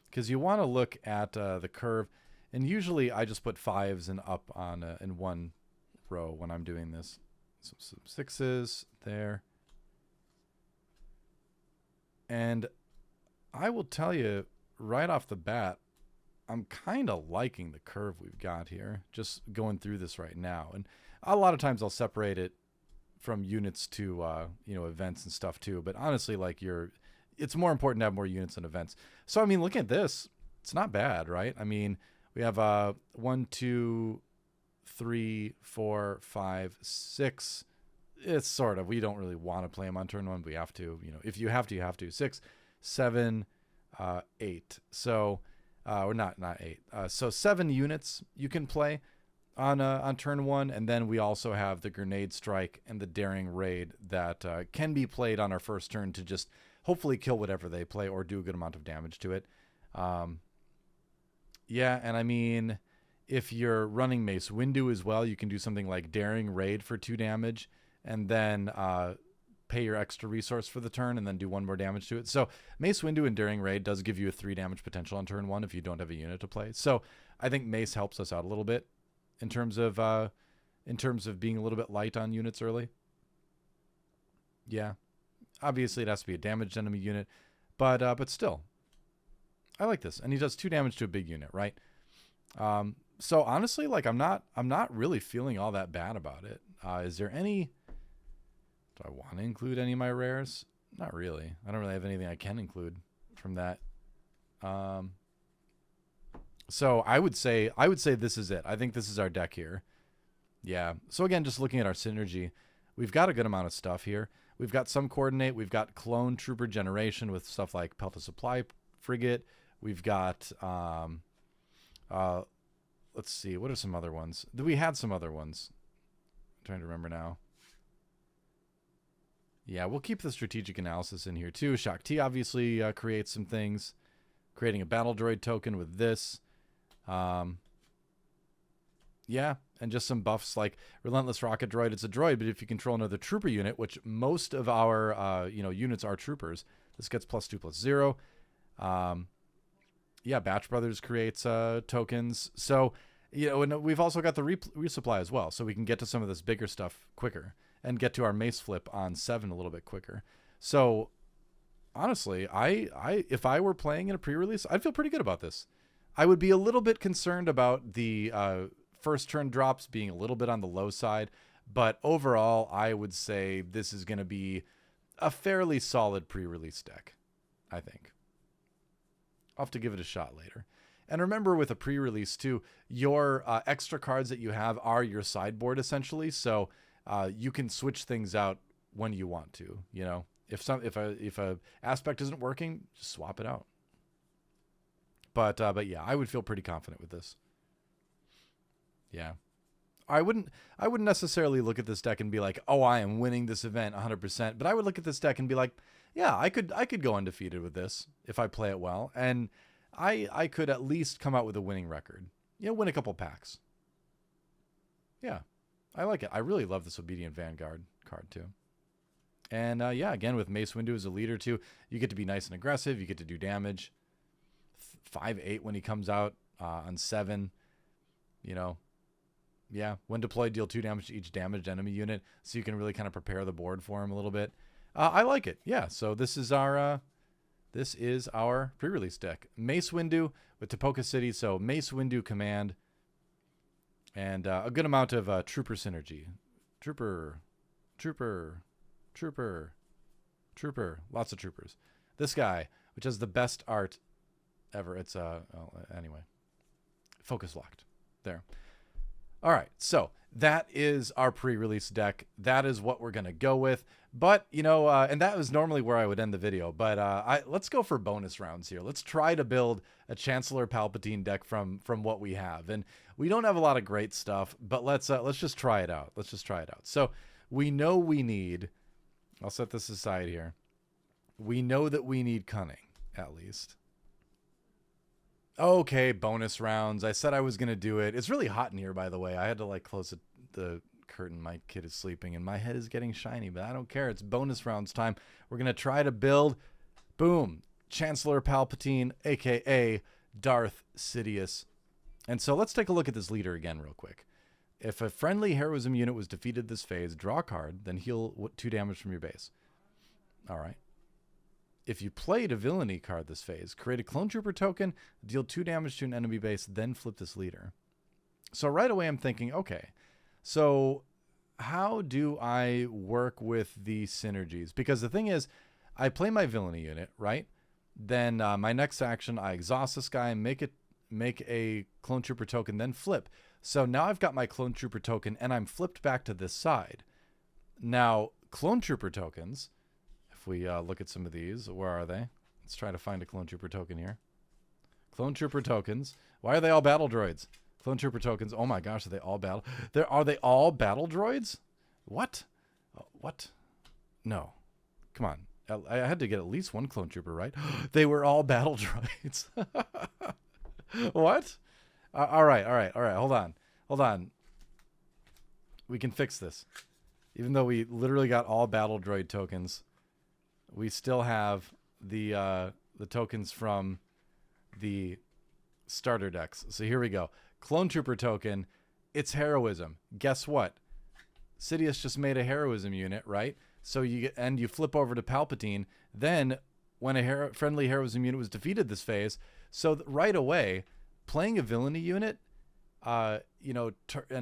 Because you want to look at the curve, and usually I just put 5s and up on in one row when I'm doing this. So some 6s there, and I will tell you right off the bat, I'm kind of liking the curve we've got here, just going through this right now. And a lot of times I'll separate it from units to, events and stuff too. But honestly, it's more important to have more units than events. So, I mean, look at this. It's not bad, right? I mean, we have 1, 2, 3, 4, 5, 6. It's sort of, we don't really want to play them on turn 1, but we have to, if you have to, you have to. 6, 7, 8. So, or not 8. So 7 units you can play on turn 1, and then we also have the Grenade Strike and the Daring Raid that can be played on our first turn to just hopefully kill whatever they play or do a good amount of damage to it. Yeah, and I mean, if you're running Mace Windu as well, you can do something like Daring Raid for 2 damage, and then pay your extra resource for the turn, and then do 1 more damage to it. So Mace Windu and Daring Raid does give you a 3 damage potential on turn 1 if you don't have a unit to play. So I think Mace helps us out a little bit in terms of being a little bit light on units early. Yeah, obviously it has to be a damaged enemy unit, but still, I like this. And he does 2 damage to a big unit, right? So honestly, like I'm not really feeling all that bad about it. Is there any? Do I want to include any of my rares? Not really. I don't really have anything I can include from that. So I would say this is it. I think this is our deck here. Yeah. So again, just looking at our synergy, we've got a good amount of stuff here. We've got some coordinate. We've got clone trooper generation with stuff like Pelta Supply Frigate. We've got let's see, what are some other ones? We had some other ones. I'm trying to remember now. Yeah, we'll keep the strategic analysis in here too. Shaak Ti obviously creates some things. Creating a battle droid token with this. Yeah, and just some buffs like Relentless Rocket Droid. It's a droid, but if you control another trooper unit, which most of our units are troopers, this gets +2/+0. Yeah, Batch Brothers creates tokens. So, and we've also got the resupply as well, so we can get to some of this bigger stuff quicker and get to our Mace flip on 7 a little bit quicker. So, honestly, if I were playing in a pre-release, I'd feel pretty good about this. I would be a little bit concerned about the first turn drops being a little bit on the low side, but overall, I would say this is going to be a fairly solid pre-release deck, I think. I'll have to give it a shot later. And remember, with a pre-release too, your extra cards that you have are your sideboard essentially, so you can switch things out when you want to. If a aspect isn't working, just swap it out. But yeah, I would feel pretty confident with this. Yeah. I wouldn't necessarily look at this deck and be like, "Oh, I am winning this event 100%." But I would look at this deck and be like, "Yeah, I could go undefeated with this if I play it well, and I could at least come out with a winning record. Win a couple packs." Yeah. I like it. I really love this Obedient Vanguard card too. And yeah, again, with Mace Windu as a leader too, you get to be nice and aggressive. You get to do damage. 5/8 when he comes out on 7. Yeah, when deployed, deal 2 damage to each damaged enemy unit, so you can really kind of prepare the board for him a little bit. I like it. Yeah, so this is our pre-release deck. Mace Windu with Tapoka City, so Mace Windu command, and a good amount of trooper synergy. Trooper, lots of troopers. This guy, which has the best art ever. It's anyway, focus locked there. All right, so that is our pre-release deck. That is what we're gonna go with. But and that was normally where I would end the video. But let's go for bonus rounds here. Let's try to build a Chancellor Palpatine deck from what we have. And we don't have a lot of great stuff, but let's just try it out. Let's just try it out. So we know we need. I'll set this aside here. We know that we need cunning at least. Okay, bonus rounds. I said I was going to do it. It's really hot in here, by the way. I had to close the curtain. My kid is sleeping and my head is getting shiny, but I don't care. It's bonus rounds time. We're going to try to build, boom, Chancellor Palpatine, a.k.a. Darth Sidious. And so let's take a look at this leader again real quick. If a friendly heroism unit was defeated this phase, draw a card, then heal 2 damage from your base. All right. If you played a villainy card this phase, create a clone trooper token, deal 2 damage to an enemy base, then flip this leader. So right away I'm thinking, okay, so how do I work with the synergies? Because the thing is, I play my villainy unit, right? Then my next action, I exhaust this guy, make a clone trooper token, then flip. So now I've got my Clone Trooper token, and I'm flipped back to this side. Now, Clone Trooper tokens, if we look at some of these, where are they? Let's try to find a Clone Trooper token here. Clone Trooper tokens. Why are they all battle droids? Clone Trooper tokens. Oh my gosh, are they all battle? Are they all battle droids? What? What? No. Come on. I had to get at least one Clone Trooper, right? They were all battle droids. What? All right. Hold on. We can fix this. Even though we literally got all battle droid tokens, we still have the tokens from the starter decks. So here we go. Clone Trooper token. It's heroism. Guess what? Sidious just made a heroism unit, right? So you flip over to Palpatine. Then when a friendly heroism unit was defeated this phase, so right away, playing a villainy unit, and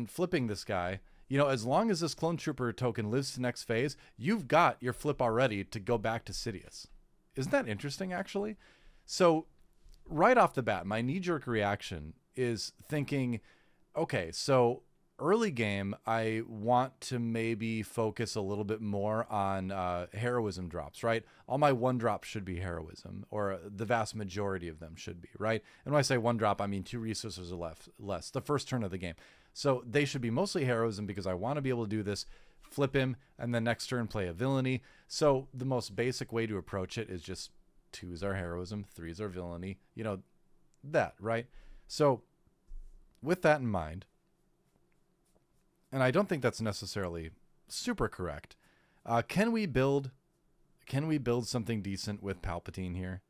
flipping this guy, as long as this Clone Trooper token lives to next phase, you've got your flip already to go back to Sidious. Isn't that interesting, actually? So right off the bat, my knee-jerk reaction is thinking, okay, so early game, I want to maybe focus a little bit more on heroism drops, right? All my one drops should be heroism, or the vast majority of them should be, right? And when I say one drop, I mean 2 resources or less, the first turn of the game. So they should be mostly heroism because I want to be able to do this, flip him, and then next turn play a villainy. So the most basic way to approach it is just 2s are heroism, 3s are villainy, that, right? So with that in mind, and I don't think that's necessarily super correct, can we build something decent with Palpatine here?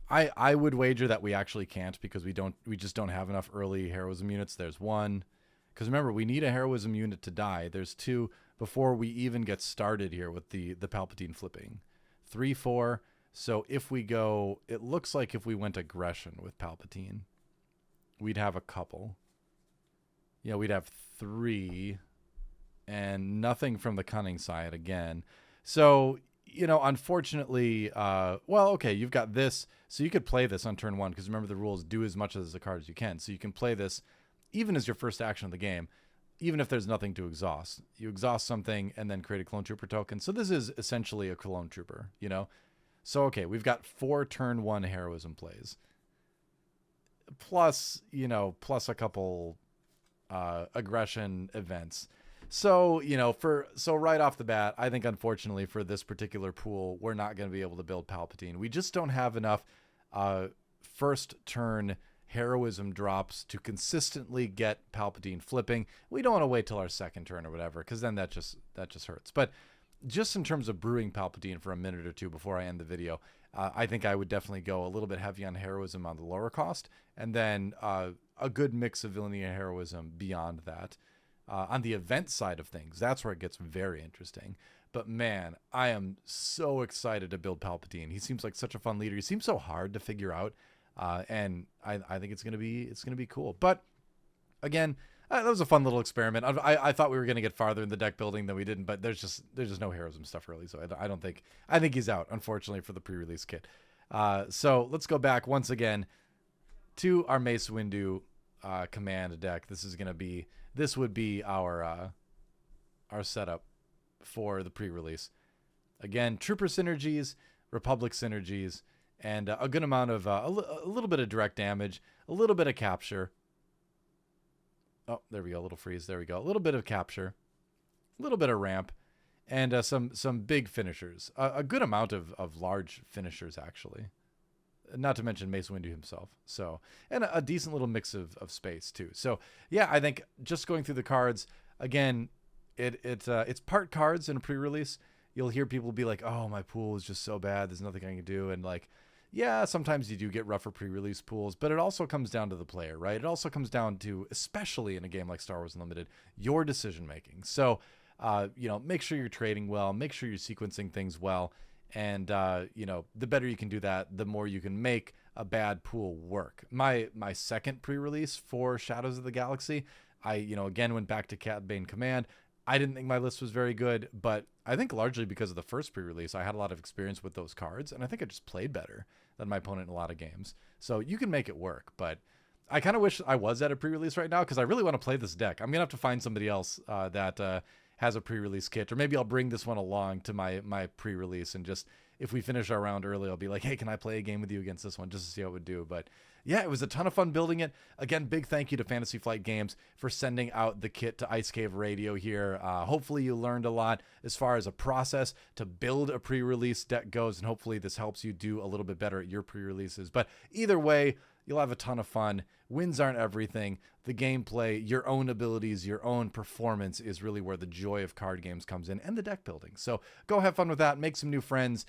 I would wager that we actually can't, because we just don't have enough early heroism units. There's 1, because remember, we need a heroism unit to die. There's 2 before we even get started here with the Palpatine flipping. 3, 4. So if we go, it looks like if we went aggression with Palpatine, we'd have a couple. We'd have 3 and nothing from the cunning side again. So, unfortunately, okay, you've got this. So you could play this on turn 1, because remember the rules, do as much as the card as you can. So you can play this even as your first action of the game, even if there's nothing to exhaust. You exhaust something and then create a Clone Trooper token. So this is essentially a Clone Trooper, So, okay, we've got 4 turn 1 heroism plays. Plus a couple aggression events. So, right off the bat, I think unfortunately for this particular pool, we're not going to be able to build Palpatine. We just don't have enough first turn heroism drops to consistently get Palpatine flipping. We don't want to wait till our second turn or whatever, because then that just hurts. But just in terms of brewing Palpatine for a minute or two before I end the video, I think I would definitely go a little bit heavy on heroism on the lower cost, and then a good mix of villainy and heroism beyond that. On the event side of things, that's where it gets very interesting. But man, I am so excited to build Palpatine. He seems like such a fun leader. He seems so hard to figure out, and I think it's gonna be cool. But again, that was a fun little experiment. I thought we were gonna get farther in the deck building than we didn't, but there's just no heroism stuff early, so I think he's out, unfortunately, for the pre-release kit. So let's go back once again to our Mace Windu command deck. This would be our setup for the pre-release. Again, Trooper synergies, Republic synergies, and a good amount of a little bit of direct damage, a little bit of capture. Oh, there we go, a little freeze. There we go, a little bit of capture, a little bit of ramp, and some big finishers. A good amount of large finishers, actually. Not to mention Mace Windu himself. So, and a decent little mix of space too. So yeah, I think just going through the cards again, it's part cards in a pre-release. You'll hear people be like, "Oh, my pool is just so bad. There's nothing I can do." And like, yeah, sometimes you do get rougher pre-release pools, but it also comes down to the player, right? It also comes down to, especially in a game like Star Wars Unlimited, your decision making. So, make sure you're trading well, make sure you're sequencing things well. And, the better you can do that, the more you can make a bad pool work. My second pre-release for Shadows of the Galaxy, I, again, went back to Cad Bane Command. I didn't think my list was very good, but I think largely because of the first pre-release, I had a lot of experience with those cards, and I think I just played better than my opponent in a lot of games. So you can make it work, but I kind of wish I was at a pre-release right now because I really want to play this deck. I'm gonna have to find somebody else that has a pre-release kit, or maybe I'll bring this one along to my pre-release, and just if we finish our round early, I'll be like, hey, can I play a game with you against this one just to see how it would do? But yeah, it was a ton of fun building it. Again, big thank you to Fantasy Flight Games for sending out the kit to Ice Cave Radio here. Hopefully you learned a lot as far as a process to build a pre-release deck goes, and hopefully this helps you do a little bit better at your pre-releases. But either way, you'll have a ton of fun. Wins aren't everything. The gameplay, your own abilities, your own performance is really where the joy of card games comes in, and the deck building. So go have fun with that. Make some new friends.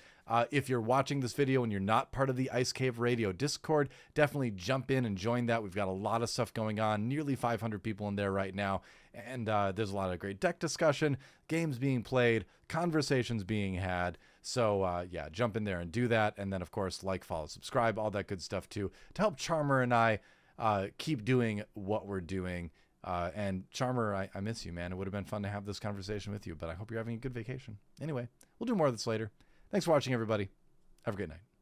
If you're watching this video and you're not part of the Ice Cave Radio Discord, definitely jump in and join that. We've got a lot of stuff going on. Nearly 500 people in there right now. And there's a lot of great deck discussion, games being played, conversations being had. So yeah, jump in there and do that. And then, of course, like, follow, subscribe, all that good stuff too, to help Charmer and I keep doing what we're doing. And Charmer, I miss you, man. It would have been fun to have this conversation with you, but I hope you're having a good vacation. Anyway, we'll do more of this later. Thanks for watching, everybody. Have a great night.